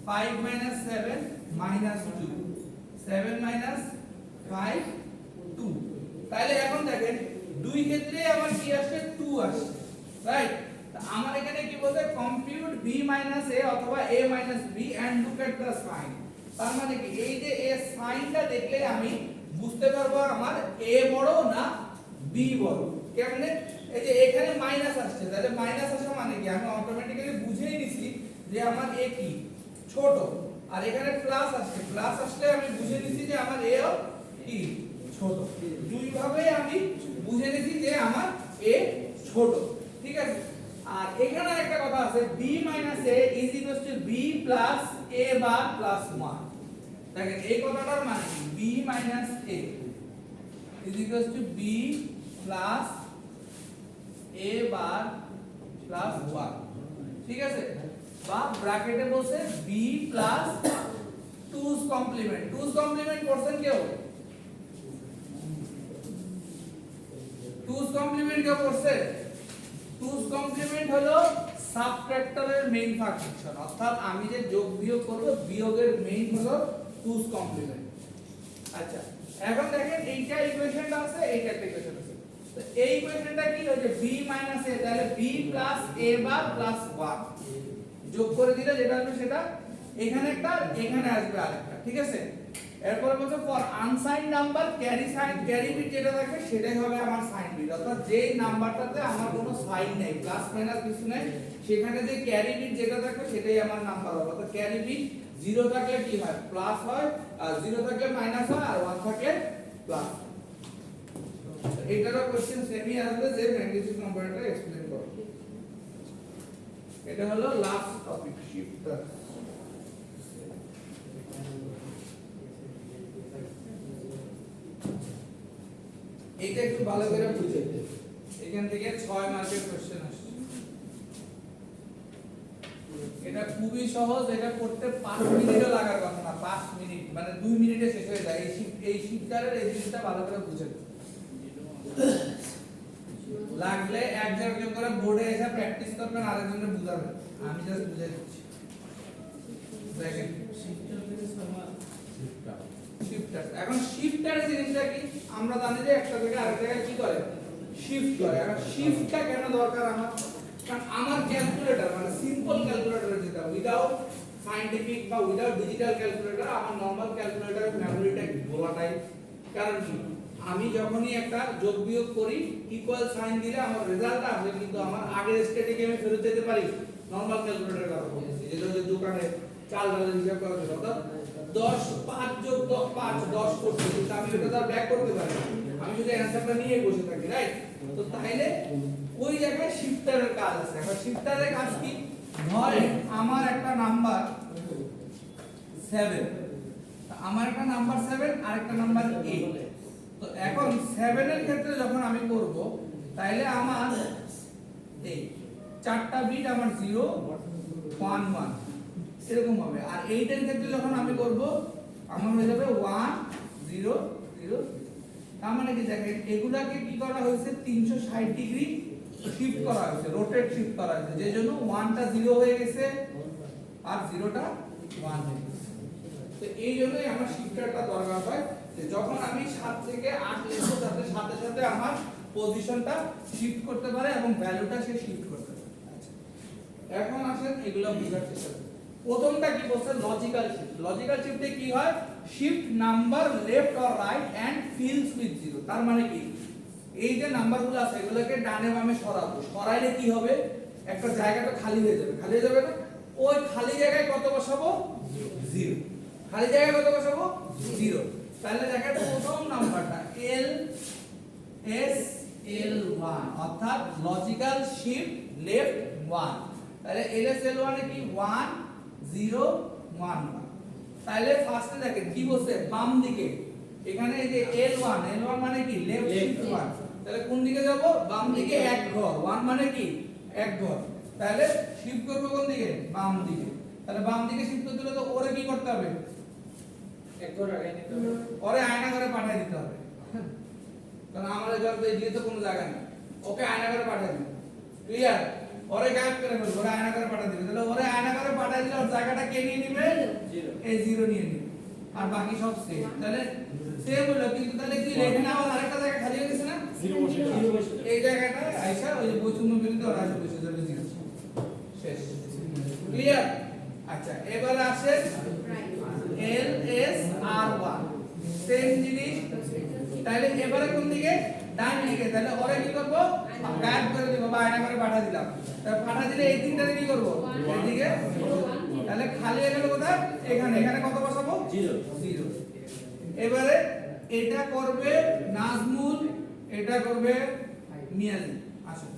5 minus 7 minus 2 7 minus 5 2 তাহলে এখন দেখেন দুই ক্ষেত্রে আমার কি আসে 2 আসে রাইট আমার এখানে কি বলছে কম্পিউট b a অথবা a b and look at the sign তার মানে কি এই যে এই সাইনটা দেখলে আমি বুঝতে পারবো আমার a বড় না b বড় কেমনে এই যে এখানে মাইনাস আসছে তাহলে মাইনাস আসা মানে কি আমি অটোমেটিক্যালি বুঝেই নিছি যে আমার a কি ছোট আর এখানে প্লাস আসছে প্লাস আসলে আমি বুঝে নিছি যে আমার a ও কি ছোট দুই ভাবে আমি বুঝে নিছি যে আমার a ছোট ঠিক আছে আর এখানে একটা কথা আছে b a b a bar plus 1 দেখেন এই কথাটার মানে কি b a b a bar plus 1 ঠিক আছে বা ব্র্যাকেটে বসে b 2's complement 2's complement করছেন কেউ 2's কমপ্লিমেন্ট কেউ করছে 2's কমপ্লিমেন্ট হলো সাবট্রাক্টরের মেইন ফাংশন, অর্থাৎ আমি যে যোগ বিয়োগ করব, বিয়োগের মেইন হলো টুস কমপ্লিমেন্ট। আচ্ছা, এখন দেখেন এইটা ইকুয়েশনটা আছে, এইটা একটা ইকুয়েশন আছে। তো এই ইকুয়েশনটা কি হচ্ছে b - a, তাহলে b + a বার + 1 যোগ করে দিলে যেটা আসবে সেটা এখানে একটা, এখানে আসবে আরেকটা, ঠিক আছে। এরপরে বলছে for unsigned number carry sign, carry bit যেটা থাকবে সেটাই হবে আমার সাইন বিট, অর্থাৎ যেই নাম্বারটাতে আমার কোনো সাইন নেই, প্লাস মাইনাস কিছু নেই, সেখানে যে ক্যারি বিট যেটা থাকবে সেটাই আমার নাম্বার হবে। অর্থাৎ ক্যারি বিট 0 থাকলে কি হয়, প্লাস হয়, আর 0 থাকলে মাইনাস হয়, আর 1 থাকলে প্লাস। এটারও কোশ্চেন সেমই আসবে যে ম্যাগনিটিউড কম্পারেটর এক্সপ্লেইন করো। এটা হলো লাস্ট টপিক, শিফটার। এটা একটু ভালো করে বুঝে, এখান থেকে 6 মার্কের কোশ্চেন আসছে। এটা খুবই সহজ, এটা করতে 5 মিনিটও লাগার কথা না, 5 মিনিট মানে 2 মিনিটে শেষ হয়ে যায়। এই শিফটারের এই জিনিসটা ভালো করে বুঝে লাগলে একজন করে বোর্ডে এসে প্র্যাকটিস করবেন, আরেকজনের বুঝাবেন, আমি জাস্ট বুঝাই দিচ্ছি। দেখেন শিফটার, এখন শিফটার জিনিসটা কি, আমরা জানি যে একটা থেকে আরেক জায়গায় কি করে, শিফট করে। এখন শিফটটা কেন দরকার আমার, কারণ আমার ক্যালকুলেটর মানে সিম্পল ক্যালকুলেটর যেটা উইদাউট সায়েন্টিফিক বা উইদাউট ডিজিটাল ক্যালকুলেটর, আমার নরমাল ক্যালকুলেটরের মেমোরিটা বলাটাই। কারণ কি, আমি যখনই একটা যোগ বিয়োগ করি ইকুয়াল সাইন দিলে আমার রেজাল্ট আসবে, কিন্তু আমার আগের স্টেটে আমি ফেরত যেতে পারি। নরমাল ক্যালকুলেটরের কথা বলছি, যেটা যে দোকানে চাল ডালের হিসাব করা যায়, অর্থাৎ 10 5 যোগ 5 10 করতে, কিন্তু আমি এটা তো ব্যাক করতে পারি না, আমি যদি অ্যানসারটা নিয়ে বসে থাকি, রাইট। তো তাইলে ওই জায়গায় শিফটারের কাজ আছে। এখন শিফটারের কাজ কি, ধরে আমার একটা নাম্বার 7, আমার একটা নাম্বার 7 আর একটা নাম্বার 8। তো এখন 7 এর ক্ষেত্রে যখন আমি করব, তাইলে আমার এই চারটা বিট আমার 0 1 1 এরকম হবে। আর 8 এর ক্ষেত্রে যখন আমি করব, আমার হয়ে যাবে 1 0 0। তার মানে কি, দেখেন এগুলাকে কি করা হয়েছে, 360 ডিগ্রি শিফট করা হয়েছে, রোটেট শিফট করা হয়েছে, যে জন্য 1টা 0 হয়ে গেছে আর 0টা 1 হয়ে গেছে। তো এই জন্যই আমার শিফটারটা দরকার হয়, যে যখন আমি 7 থেকে 8 লিখব, তাতে সাথে সাথে আমার পজিশনটা শিফট করতে পারে এবং ভ্যালুটা সে শিফট করতে পারে। আচ্ছা, এখন আসেন এগুলো বোঝার চেষ্টা করি। প্রথমটা কি বলছে, লজিক্যাল শিফট। লজিক্যাল শিফটে কি হয়, shift number left or right end fills with 0। তার মানে কি, এই যে নাম্বারগুলো আছে এগুলোকে ডানে বামে সরাবো, সরাইলে কি হবে, একটা জায়গাটা খালি হয়ে যাবে, খালি হয়ে যাবে না, ওই খালি জায়গায় কত বসাবো, 0। খালি জায়গায় কত বসাবো, 0। তাহলে দেখেন প্রথম নাম্বারটা L S L 1, অর্থাৎ লজিক্যাল শিফট লেফট 1। তাহলে L S L 1 এ কি 1 0 1 1। তাহলে ফার্স্টে দেখেন কি বলছে, বাম দিকে, এখানে এই যে L1 মানে কি, লেফট শিফট 1, তাহলে কোন দিকে যাব, বাম দিকে এক ঘর, 1 মানে কি এক ঘর, তাহলে শিফট করব কোন দিকে, বাম দিকে। তাহলে বাম দিকে শিফট করতে হলে তো ওরে কি করতে হবে, এক ঘর আগে নিতে হবে, ওরে আয়না করে পাঠিয়ে দিতে হবে, কারণ আমাদের ঘর তো এদিকে তো কোনো জায়গা নেই, ওকে আয়না করে পাঠিয়ে দিবে, ক্লিয়ার। ওরে গায়েব করে ফেলবো, ওরে আয়না করে পাঠিয়ে দিবে, তাহলে ওরে আয়না করে পাঠিয়ে দিলে ওর জায়গাটা কে নিয়ে নেবে, এই 0 নিয়ে নেবে, আর বাকি সব সেম। তাহলে সেম হলো, কিন্তু তাহলে কি এখানে আবার আরেকটা জায়গা খালি হয়ে গেছে না, 0 বসে এই জায়গাটা আইসা ওই যে বৈষম্য বিরুদ্ধে ওরা আসে বসে যাবে 0, শেষ, ক্লিয়ার। আচ্ছা, এবারে আসে L S R 1, সেম জিনিস। তাহলে এবারে কোন দিকে, ডান দিকে। তাহলে ওরে কি করব, গায়েব করে দেব বা আয়না করে পাঠিয়ে দিলাম। তাহলে পাঠিয়ে দিলে এই তিনটারে কি করব, এইদিকে। তাহলে খালি হয়ে গেল কোথায়, এখানে। এখানে কত বসাবো, 0। এবারে এটা করবে নাজমুল, এটা করবে মিয়াজি। আসো,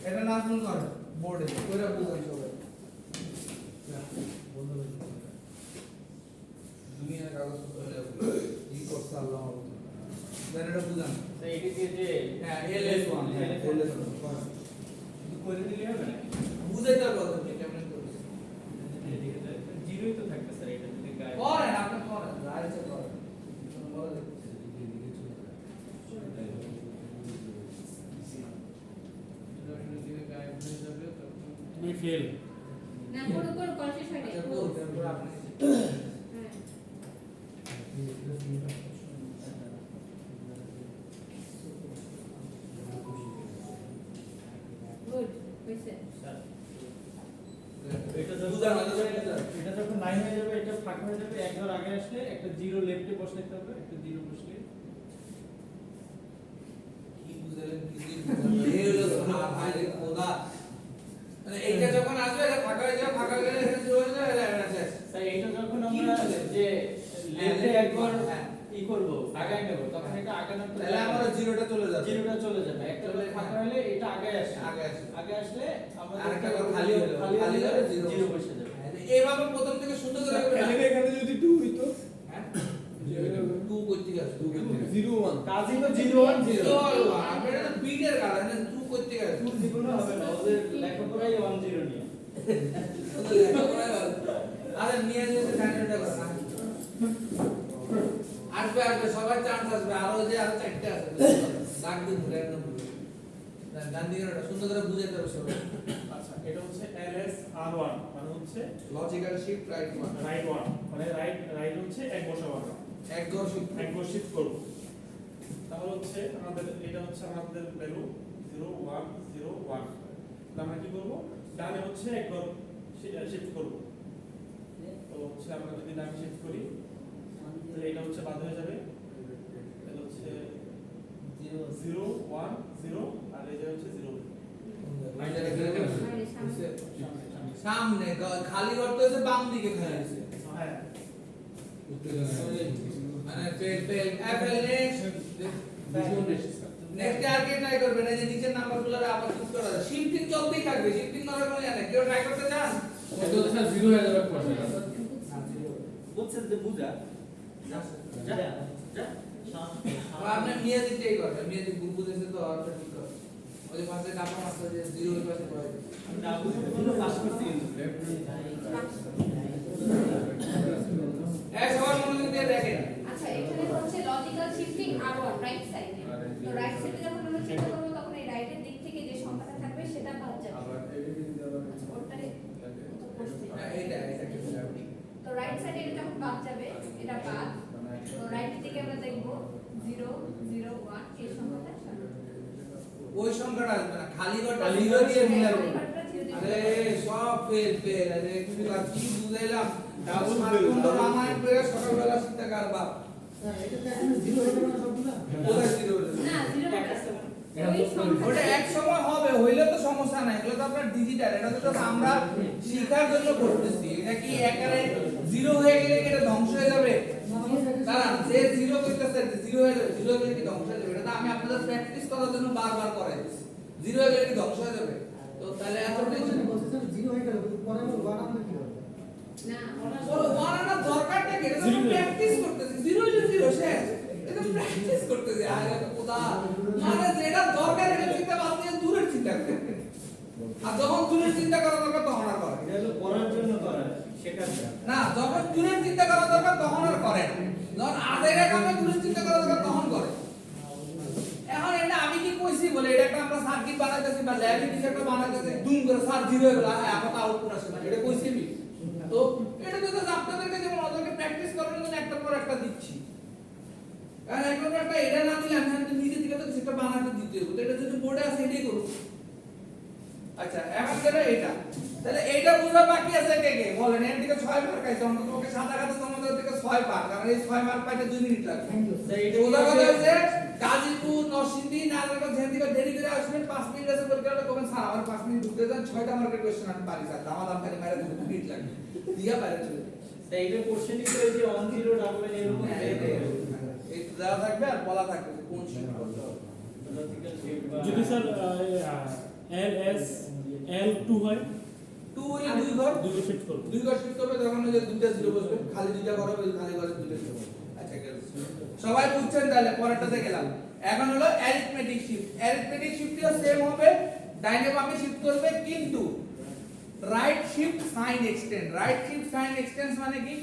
এটা নাজমুল করে বোর্ডে কইরা বুঝাই সবাই, দুনিয়ার কাগজপত্র কি করছে আল্লাহ জানে, এটা বুঝান। এইটা দিয়ে যে হ্যাঁ LS1, হ্যাঁ LS1 করে দিলে হবে না, বুঝাইতে হবে ওদেরকে কেমন করে, এদিকে তো জিরোই তো থাকবে স্যার, এটা যদি গায়ে করেন আপনি করেন, রাইটে করেন, কোনো বড় দেখতেছি। তুমি ফেল না পুরো পুরো কনসেশন আচ্ছা এটা বল তারপর আপনি হ্যাঁ গুড হইছে এটা যখন নাই হয়ে যাবে এটা ফাঁকা হয়ে যাবে একবার আগে আসলে একটা জিরো লেফটে বসে নিতে হবে একটা জিরো বসলে কি বুঝালেন কিছুই বুঝালেন না। এই হলো ভাইরে খোদা মানে এইটা যখন আসবে এটা ফাঁকা হয়ে যাবে, ফাঁকা হয়ে গেলে এখানে শুরু হয়ে যাবে, এটা শেষ। স্যার এটা যখন কি আমরা বুঝলেন? যে লেফটে একবার হ্যাঁ। ই করব আগায় নেব তখন এটা আগানোর তাহলে আমার জিরোটা চলে যাবে। জিরোটা চলে যাবে একটা চলে ফাঁকা হলে এটা আগে আসে আগে আসে। আগে আসলে আমাদের আরেকটা ঘর খালি হলো, খালি হলে জিরো জিরো বসে যাবে এইভাবে প্রথম থেকে সুন্দর করে করবে না। এখানে যদি 2 হইতো হ্যাঁ? 2 করতে গেছে, 2 করতে গেছে। 0 1 কাজই তো জিরো ওয়ান জিরো জিরো আপনি এটা তো বিটের কারণ, এটা 2 করতে গেছে। জীবনে হবে না ওদের লেখাপড়াই ওয়ান জিরো নিয়ে আরে নিয়ে যেতে ফ্যানিটা করে না। আসবে আসবে সবার চান্স আসবে, আরো যে আরো 4টা আছে লাখ দিন ঘুরে একদম ডান দিকে ওটা সুন্দর করে বুঝাইতে হবে সবাই। আচ্ছা এটা হচ্ছে ls r1 মানে হচ্ছে logical shift right one, right 1 মানে রাইট হচ্ছে এক বসাবো আমরা এক ঘর শিফট এক ঘর শিফট করব তাহলে হচ্ছে আমাদের এটা হচ্ছে আমাদের ভ্যালু 0 1 0 1 তাহলে আমরা কি করব ডানে হচ্ছে এক ঘর শিফট করব তো হচ্ছে আমরা যদি ডানে শিফট করি তাহলে এটা হচ্ছে বাদ হয়ে যাবে এটা হচ্ছে 0 1 0 আর এই যে হচ্ছে 0 সামনে খালি ঘর তো আছে বাম দিকে খালি আছে হ্যাঁ মানে ফেল ফেল ফেল নেক্সট আর কে ট্রাই করবে না যে নিচের নাম্বারগুলো আবার চুজ করা যায় শিফটিং চলতেই থাকবে শিফটিং করার কোনো জানে কেউ ট্রাই করতে চান এটা তো স্যার 0 হয়ে যাবে পড়ছে বলছেন যে বুঝা যা যা যা আপনি মিয়াজিটাই করবেন মিয়াজি গ্রুপ বুঝেছে তো আর ঠিক করে ওই পাশে ডাটা মাস্টার যে 0 এর পাশে করে আমি না বুঝে কোনো পাস করতে কিন্তু সবার মনোযোগ দিয়ে দেখেন আচ্ছা এখানে হচ্ছে লজিক্যাল শিফটিং আর1 রাইট সাইডে তো রাইট সাইডে যখন আমরা চিন্তা করব তখন এই রাইটের দিক থেকে যে সংখ্যাটা থাকবে সেটা বাদ যাবে আবার এডিটিং দেওয়া ওটারে তো বসবে এটা কি তো রাইট সাইডে এটা যখন বাদ যাবে এটা বাদ তো রাইট দিকে আমরা দেখব 0 0 1 এই সংখ্যাটা সামনে ওই সংখ্যাটা আসবে না খালি ঘরটা 0 দিয়ে মিলাবো আরে সব ফেল ফেল আরে কি বুঝাইলাম তাও স্মার্টফোন তো রামায়ণ করে সকালবেলা চিন্তাকার বাপ কোথায় 0 না 0 ওই ওটা সংখ্যাটা এক সময় হবে হইলে তো সমস্যা নাই এগুলো তো আপনার ডিজিটাল এটা তো just আমরা শেখার জন্য করতেছি এটা কি একারে 0 হয়ে গেলে কি এটা ধ্বংস হয়ে যাবে কারণ যে 0 করতেছে 0 হয়ে যাবে 0 হয়ে গেলে কি ধ্বংস হয়ে যাবে এটা তো আমি আপনাদের প্র্যাকটিস করার জন্য বারবার করাই দিচ্ছি 0 হয়ে গেলে কি ধ্বংস হয়ে যাবে তো তাহলে এত টেনশন না বলো ওয়ান আনার দরকারটা কি এটা তো প্র্যাকটিস করতেছি 0 ইজ 0 শেষ এটা প্র্যাকটিস করতেছি আরে তো কোদা মানে যেটা দরকার এটা চিন্তা বাদ দিয়ে দূরের চিন্তা করতে আর যখন দূরের চিন্তা করা দরকার তখন আর করে এটা হলো পড়ার জন্য করা শেখার জন্য না যখন দূরের চিন্তা করা দরকার তখন আর করে না যখন আধের কামে দূরের চিন্তা করা দরকার তখন করে এখন এটা আমি কি কইছি বলে এটা একটা আমরা সার্কিট বানাইতেছি বা ল্যাবে কিছু একটা বানাইতেছি দুম করে সার 0 হয়ে গেল হ্যাঁ আপাতত আউটপুট আসে না এটা কইছি আমি তো এটা তো জাস্ট আপনাদেরকে যেমন ওদেরকে প্র্যাকটিস করার জন্য একটা পর একটা দিচ্ছি কারণ এখন একটা এটা না দিলে আমি হয়তো নিজে থেকে তো সেটা বানাতে দিতে হবে তো এটা যদি বোর্ডে আছে এটাই করব আচ্ছা এখন যেটা এটা তাহলে এইটা বুঝা বাকি আছে কে কে বলেন এর দিকে 6 মার্ক আইছে অন্তত ওকে সাদা খাতা তোমাদের দিকে 6 পার কারণ এই 6 মার্ক পাইতে 2 মিনিট লাগবে স্যার এটা ওটা কথা হচ্ছে গাজীপুর নরসিংদী নারায়ণগঞ্জ ঝেন্দিকা দেরি করে আসবেন 5 মিনিট আছে পরীক্ষাটা করবেন স্যার আমার 5 মিনিট ঢুকতে দেন 6টা মার্কের কোশ্চেন আমি পারি স্যার দামাদাম খালি মারা 2 মিনিট লাগবে দিয়া পারে চলে স্যার এটা কোশ্চেনই তো এই যে 10 ডাবল এরকম এই দেওয়া থাকবে আর বলা থাকবে যে কোন শিফট করতে হবে লজিক্যাল শিফট বা যদি স্যার ls l2 হয় 2 হলে 2 ঘর দুটো শিফট করব 2 ঘর শিফট করবে তখন ওই যে দুইটা জিরো বসবে খালি দুইটা ঘর হবে খালি ঘরে দুইটা জিরো আচ্ছা গেল সবাই বুঝছেন তাহলে পরেরটাতে গেলাম এখন হলো অ্যারিথমেটিক শিফট অ্যারিথমেটিক শিফটও সেম হবে ডাইনে বামে শিফট করবে কিন্তু right shift sign extend right shift sign extends মানে কি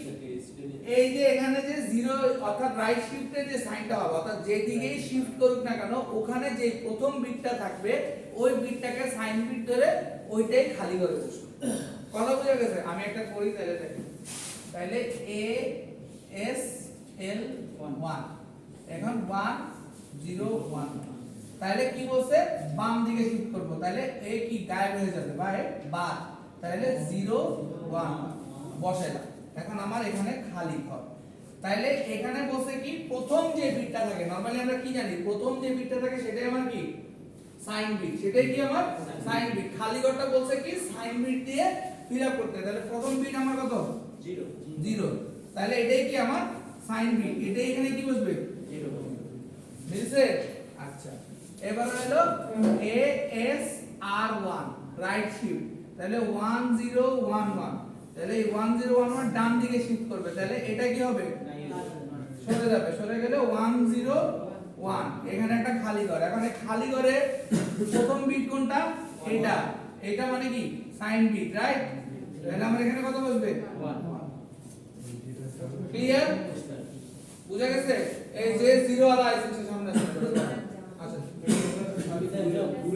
এই যে এখানে যে 0 অর্থাৎ রাইট শিফটে যে সাইনটা হবে অর্থাৎ যে দিকেই শিফট করুক না কেন ওখানে যে প্রথম বিটটা থাকবে ওই বিটটাকে সাইন বিট ধরে ওইটাই খালি করে বসবে কথা বুঝা গেছে? আমি একটা করি তাহলে দেখেন। তাহলে a s l 1 এখন 1 0 1 তাহলে কি বলছে বাম দিকে শিফট করব তাহলে a কি গায়েব হয়ে যাবে বাই বার তাহলে 0 1 বসাইলাম এখন আমার এখানে খালি ঘর তাহলে এখানে বসে কি প্রথম যে বিটটা থাকে নরমালি আমরা কি জানি প্রথম যে বিটটা থাকে সেটাই আমার কি সাইন বিট সেটাই কি আমার সাইন বিট খালি ঘরটা বলছে কি সাইন বিট দিয়ে ফিল আপ করতে তাহলে প্রথম বিট আমার কত 0 0 তাহলে এটাই কি আমার সাইন বিট এটাই এখানে কি বসবে 0 বুঝছে আচ্ছা এবার হলো a s r 1 right shift তাহলে 1011 তাহলে এই 1011 ডান দিকে শিফট করবে তাহলে এটা কি হবে সরে যাবে সরে গেলে 101 এখানে একটা খালি ঘর এখন এই খালি ঘরে প্রথম বিট কোনটা এটা এটা মানে কি সাইন বিট রাইট তাহলে আমরা এখানে কত বসবে 1 ক্লিয়ার বুঝা গেছে এই যে জিরো ওয়ালা আইসেছে সামনে আচ্ছা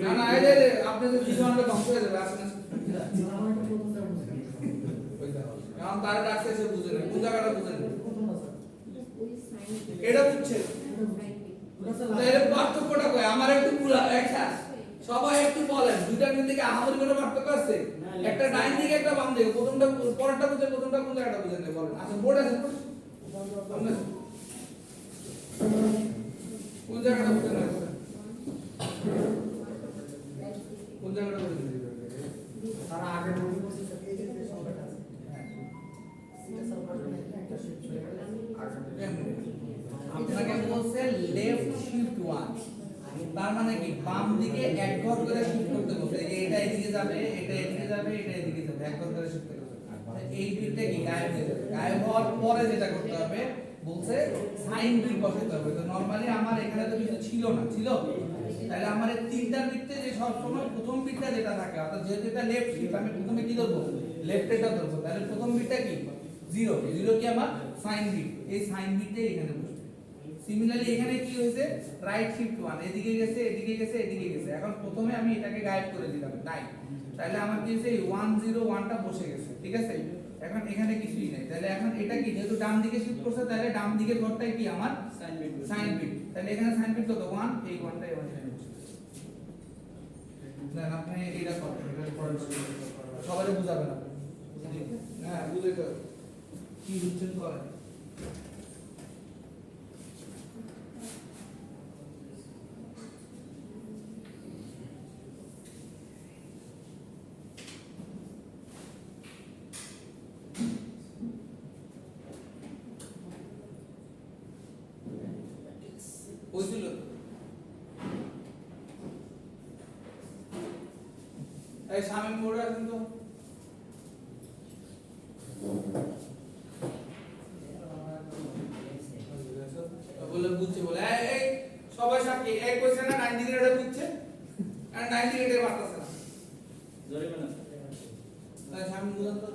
না না এই যে আপনি যে জিরো ওয়ালা ধ্বংস হয়ে যাবে আসেন এখন তার কাছে এসে বুঝে নেন কোন জায়গাটা বুঝে নেন এটা বুঝছে তাহলে পার্থক্যটা কই আমার একটু পুরা একটা সবাই একটু বলেন দুইটার মধ্যে কি আমাদের কোনো পার্থক্য আছে একটা ডাইন দিকে একটা বাম দিকে প্রথমটা পরেরটা বুঝে প্রথমটা কোন জায়গাটা বুঝে নেন বলেন আচ্ছা বোর্ড আছে কোন জায়গাটা বুঝে নেন কোন জায়গাটা বুঝে নেন তারা আগে বলি এই যে সংখ্যাটা আছে আপনাকে বলছে লেফট শিফট 1 তার মানে কি বাম দিকে এক ঘর করে শিফট করতে বলছে যে এটা এদিকে যাবে এটা এদিকে যাবে এটা এদিকে যাবে এক ঘর করে শিফট করতে বলছে এই বিটটা কি গায়েব হয়ে যাবে গায়েব হওয়ার পরে যেটা করতে হবে বলছে সাইন বিট বসাতে হবে তো নরমালি আমার এখানে তো কিছু ছিল না ছিল তাহলে আমার এই তিনটা বিটতে যে সব সময় প্রথম বিটটা যেটা থাকে অর্থাৎ যেহেতু এটা লেফট শিফট আমি প্রথমে কি ধরবো লেফট এটা ধরবো তাহলে প্রথম বিটটা কি 0 0 কি আমার সাইন বিট এই সাইন বিটটাই এখানে বসবে সিমিলারলি এখানে কি হয়েছে রাইট শিফট 1 এদিকে গেছে এদিকে গেছে এদিকে গেছে এখন প্রথমে আমি এটাকে গায়েব করে দিলাম নাই তাহলে আমার কি হয়েছে এই 101 টা বসে গেছে ঠিক আছে এখন এখানে কিছুই নাই তাহলে এখন এটা কি যেহেতু ডান দিকে শিফট করছে তাহলে ডান দিকের ঘরটাই কি আমার সাইন বিট তাহলে এখানে সাইন বিট কত 1 এই 1টাই 1 সাইন বিট দেন আপনি এটা করেন এটা পড়ার সবাই বুঝাবেন আপনি হ্যাঁ বুঝে তো কি বুঝছেন করেন বুঝছিল এই সামনে মোড়ে আছেন তো বলে বুঝছে বলে এই সবাই সাক্ষী এই কোশ্চেন না 90 গ্রেডে বুঝছে আর 90 গ্রেডে পারতেছে না জরিমানা তাই সামনে বুঝান তো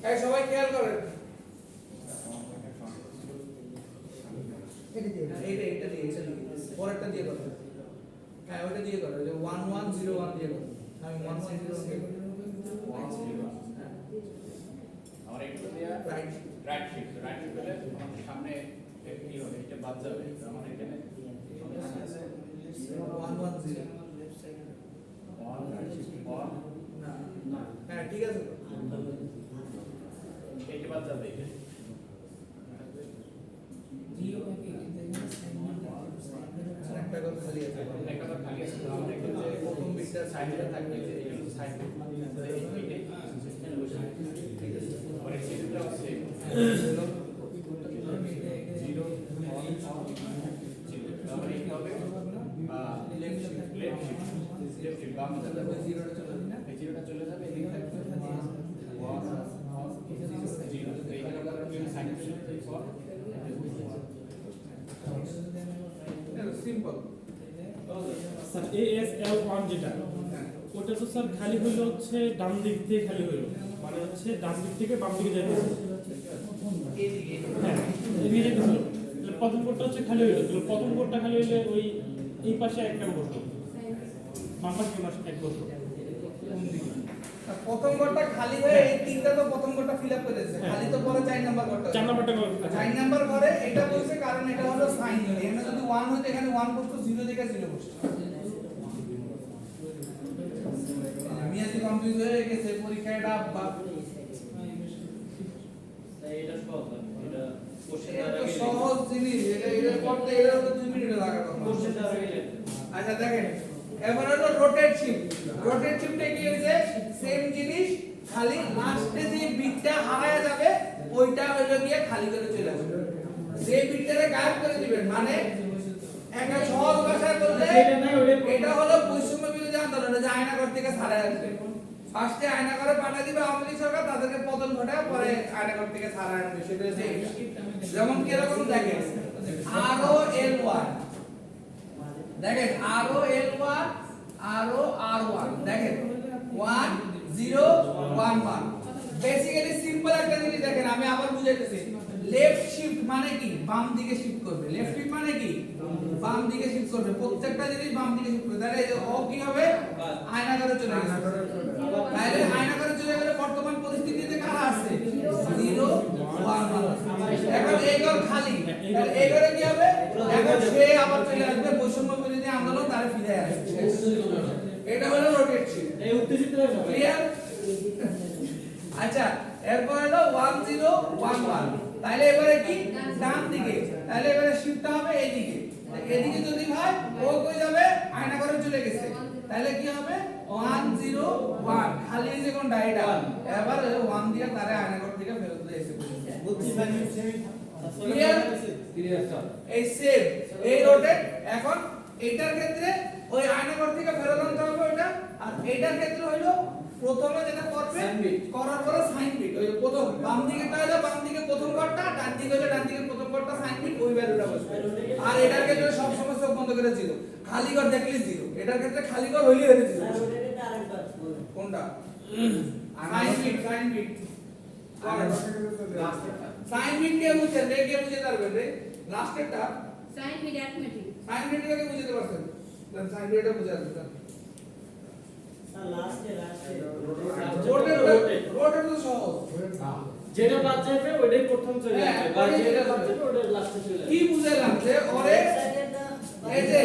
এই সবাই খেয়াল করেন এটা দিয়ে পরেরটা দিয়ে করো হ্যাঁ ওটা দিয়ে করো যে 1101 দিয়ে করো আমি 1101 দিয়ে করব আমার একটু দেয়া রাইট রাইট শিফট হলে আমার সামনে কি হবে এটা বাদ যাবে আমার এখানে 110 অন রাইট শিফট অন না হ্যাঁ ঠিক আছে তো এটা বাদ যাবে এটা একটা করে খালি আছে একটা তো খালি আছে আমার এখানে যে প্রথম বিটটা সাইডে থাকবে যে এটা সাইড ঠিক আছে আর এই সিস্টেমটা হচ্ছে 0 তাহলে এই হবে লেফট শিফট বাম যাবে জিরোটা চলে যাবে না এই জিরোটা চলে যাবে এদিকে থাকবে 0 এইখানে আমরা সাইড করতে পর সিম্পল স্যার ASL1 যেটা ওটা তো স্যার খালি হলো হচ্ছে ডান দিক দিয়ে খালি হলো মানে হচ্ছে ডান দিক থেকে বাম দিকে যাবে এদিকে হ্যাঁ এদিকে যেতে হলো তাহলে প্রথম কোডটা হচ্ছে খালি হলো তাহলে প্রথম কোডটা খালি হলে ওই এই পাশে একটা বসলো বাম্পার কি মাস এক বছর প্রথম ঘরটা খালি হয়ে এই তিনটা তো প্রথম ঘরটা ফিল আপ করেছে, খালি তো পরে 4 নাম্বার ঘরটা। 4 নাম্বারটা 4 নাম্বার ঘরে এটা বলছে কারণ এটা হলো সাইন। এখানে যদি 1 হতো এখানে 1 বসতো, 0 জায়গায় 0 বসতো। আমি আজকে কনফিউজ হয়ে গেছে পরীক্ষা এটা এটা সহজ এটা কোশ্চেন এটা দ্বারা তো সহজ জিনিস, এটা করতে এর তো 2 মিনিট লাগা কথা। কোশ্চেন দ্বারা গেলে আচ্ছা দেখেন এবার হলো রোটেট শিফট। রোটেট শিফটে কি হয়েছে, সেম জিনিস, খালি লাস্টে যে বিটটা হারায় যাবে ওইটা হলো গিয়ে খালি করে চলে আসবে, সেই বিটটাকে গায়েব করে দিবেন। মানে একটা সহজ ভাষায় বললে এটা হলো বৈষম্য বিরোধী আন্দোলন, যে আয়নাঘর থেকে ছাড়াই আসবে। ফার্স্টে আয়নাঘরে পাঠিয়ে দিবে আওয়ামী লীগ সরকার, তাদেরকে পতন ঘটায়, পরে আয়নাঘর থেকে ছাড়াই আনবে। সেটা হচ্ছে এইটা। যেমন কিরকম দেখেন ROL1 দেখেন ROL1 ROR1 দেখেন 1 0 1 1। বেসিক্যালি সিম্পল একটা জিনিস দেখেন, আমি আবার বুঝাইতেছি। লেফট শিফট মানে কি, বাম দিকে শিফট করবে। লেফট শিফট মানে কি, বাম দিকে শিফট করবে। প্রত্যেকটা জিনিস বাম দিকে শিফট করবে। তাহলে ও কি হবে, আয়নাঘরে চলে গেছে। তাহলে আয়নাঘরে চলে গেলে বর্তমান পরিস্থিতিতে কারা আছে, 0 1 1। এখন এই ঘর খালি, তাহলে এই ঘরে কি হবে, এখন সে আবার চলে আসবে, বৈষম্য বিরোধী আন্দোলন তারে ফিরে আসবে। এটা হলো রোটেট শিফট। এই উত্তেজিত হয়ে যাবে ক্লিয়ার? আচ্ছা এরপর হলো 1 0 1 1। তাহলে এবারে কি, ডান দিকে। তাহলে এবারে শিফটটা হবে এইদিকে। এদিকে যদি হয় ও কই যাবে, আয়নাঘরে চলে গেছে। তাহলে কি হবে 1 0 1, খালি যে কোনটা এটা। এবার 1 দিয়ে তারে আয়নাঘর থেকে ফেরত দিয়ে এসে বুঝছি মানে ক্লিয়ার? Clear sir. এই সেভ এই রোটেট। এখন এইটার ক্ষেত্রে ওই আয়নাঘর থেকে ফেরত আনতে হবে ওইটা, আর এইটার ক্ষেত্রে হইলো প্রথমে যেটা করবে করার পরে সাইন বিট। ওই প্রথম বাম দিকেটা হলো বাম দিকে প্রথম ঘরটা, ডান দিকে হলো ডান দিকে প্রথম ঘরটা, সাইন বিট ওই ভ্যালুটা বসবে। আর এটার ক্ষেত্রে সব সময় চোখ বন্ধ করে 0, খালি ঘর দেখলে 0। এটার ক্ষেত্রে খালি ঘর হইলে হইলে 0। কোনটা, sign bit. Sign bit sign bit কে বুঝছেন রে, কে বুঝতে পারবেন রে? লাস্টেরটা সাইন বিট অ্যারিথমেটিক। সাইন বিটটাকে বুঝতে পারছেন, সাইন বিটটা বুঝা যাবে। রোটেট তো সহজ। যেটা বাদ যাবে ওইটাই প্রথম চলে হ্যাঁ, আসবে, আর যেটা বাদ যাবে ওটা লাস্টে চলে কি আসবে। বুঝালাম যে ওরে এই যে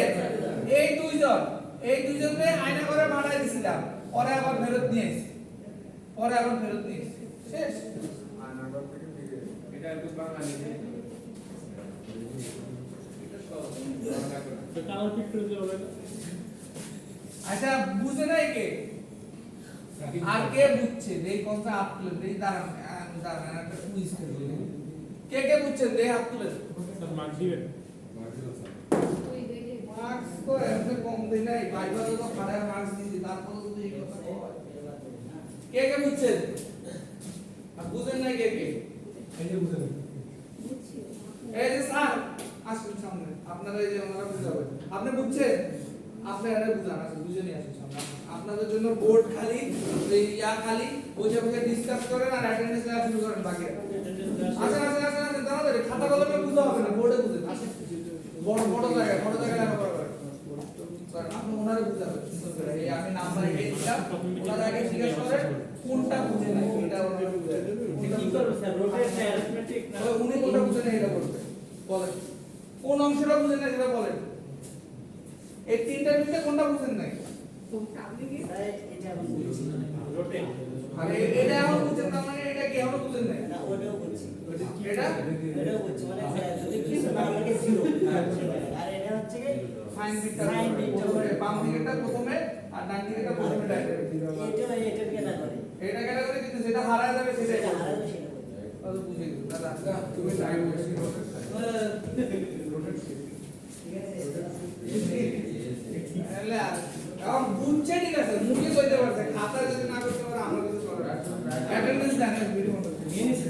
এই দুইজনকে আয়না করে বানাই দিছিলাম, পরে আবার ফেরত নিয়ে এসেছি, পরে আবার ফেরত নিয়ে এসেছি, শেষ। আয়নাঘর থেকে ফিরে এটা একটু বাঙালি এটা সহজ বাংলা করে। তো কালার পিক করে দিলে হবে না আচ্ছা বুঝে নাই কে, আর কে বুঝছে এই কোনটা হাত তুলে দেই, দাঁড়ান দাঁড়ান একটা কুইজ খেলি। কে কে বুঝছেন দেই হাত তুলে। স্যার মার্ক দিবেন মার্জিন স্যার। ওই যে মার্কস তো এমনি কম দেই নাই, বাইবা তো খাড়ায় মার্কস দিছি, তারপর যদি এই কথা কয়। কে কে বুঝছেন, আর বুঝেন নাই কে কে? এই যে বুঝেন। বুঝছি। এই যে স্যার আসুন সামনে, আপনারা এই যে ওনারা বুঝাবে। আপনি বুঝছেন, আপনি এটা বুঝান, আসুন বুঝে নিয়ে আসুন সামনে। আপনাদের জন্য বোর্ড খালি, এই ইয়া খালি, বসে বসে ডিসকাস করেন আর অ্যাটেন্ডেন্স নেওয়া শুরু করেন বাকি। আসেন আসেন আসেন আসেন, তাড়াতাড়ি খাতা কলমে বুঝা হবে না, বোর্ডে বুঝেন। আসেন বড় বড় জায়গায় লেখাপড়া করেন। স্যার আপনি ওনারে বুঝাবেন সুন্দর করে। এই আমি নাম্বার এটাই দিলাম, ওনারা আগে জিজ্ঞেস করেন কোনটা বুঝে নাই, এটা ওনারা বুঝাবেন। কি করবে স্যার, রোটেট না অ্যারিথমেটিক না ওই উনি কোনটা বুঝে নাই এটা বলবেন, বলেন কোন অংশটা বুঝেন নাই সেটা বলেন। এই তিনটার ভিতরে কোনটা বুঝেন নাই? আপনি কি রোটেট আরে এটা এখন বুঝেন না, মানে এটা কি এখনো বুঝেন নাই? না ওটাও বলছি এটা ওটাও বলছি মানে যদি কিছু না থাকে জিরো আর এটা হচ্ছে কি সাইন বিটটা Sin বিটটা করে বাম দিকেরটা প্রথমে আর ডান দিকেরটা প্রথমে ডাইরেক্ট। এটা এটার কেনা করে এটা কেন করে কিন্তু যেটা হারায় যাবে সেটাই সেটা করবে। হারাবে সেটা বলতে তাহলে বুঝে গেল দাদা। তুমি টাইম বেশি রোটেট এলে এখন বুঝছে ঠিক আছে, মুখে কইতে পারছে, খাতা যদি না করতে পারে আমরা কিছু করব না। অ্যাটেন্ডেন্স জানেন ভিডিও মতো নিয়ে নিছে।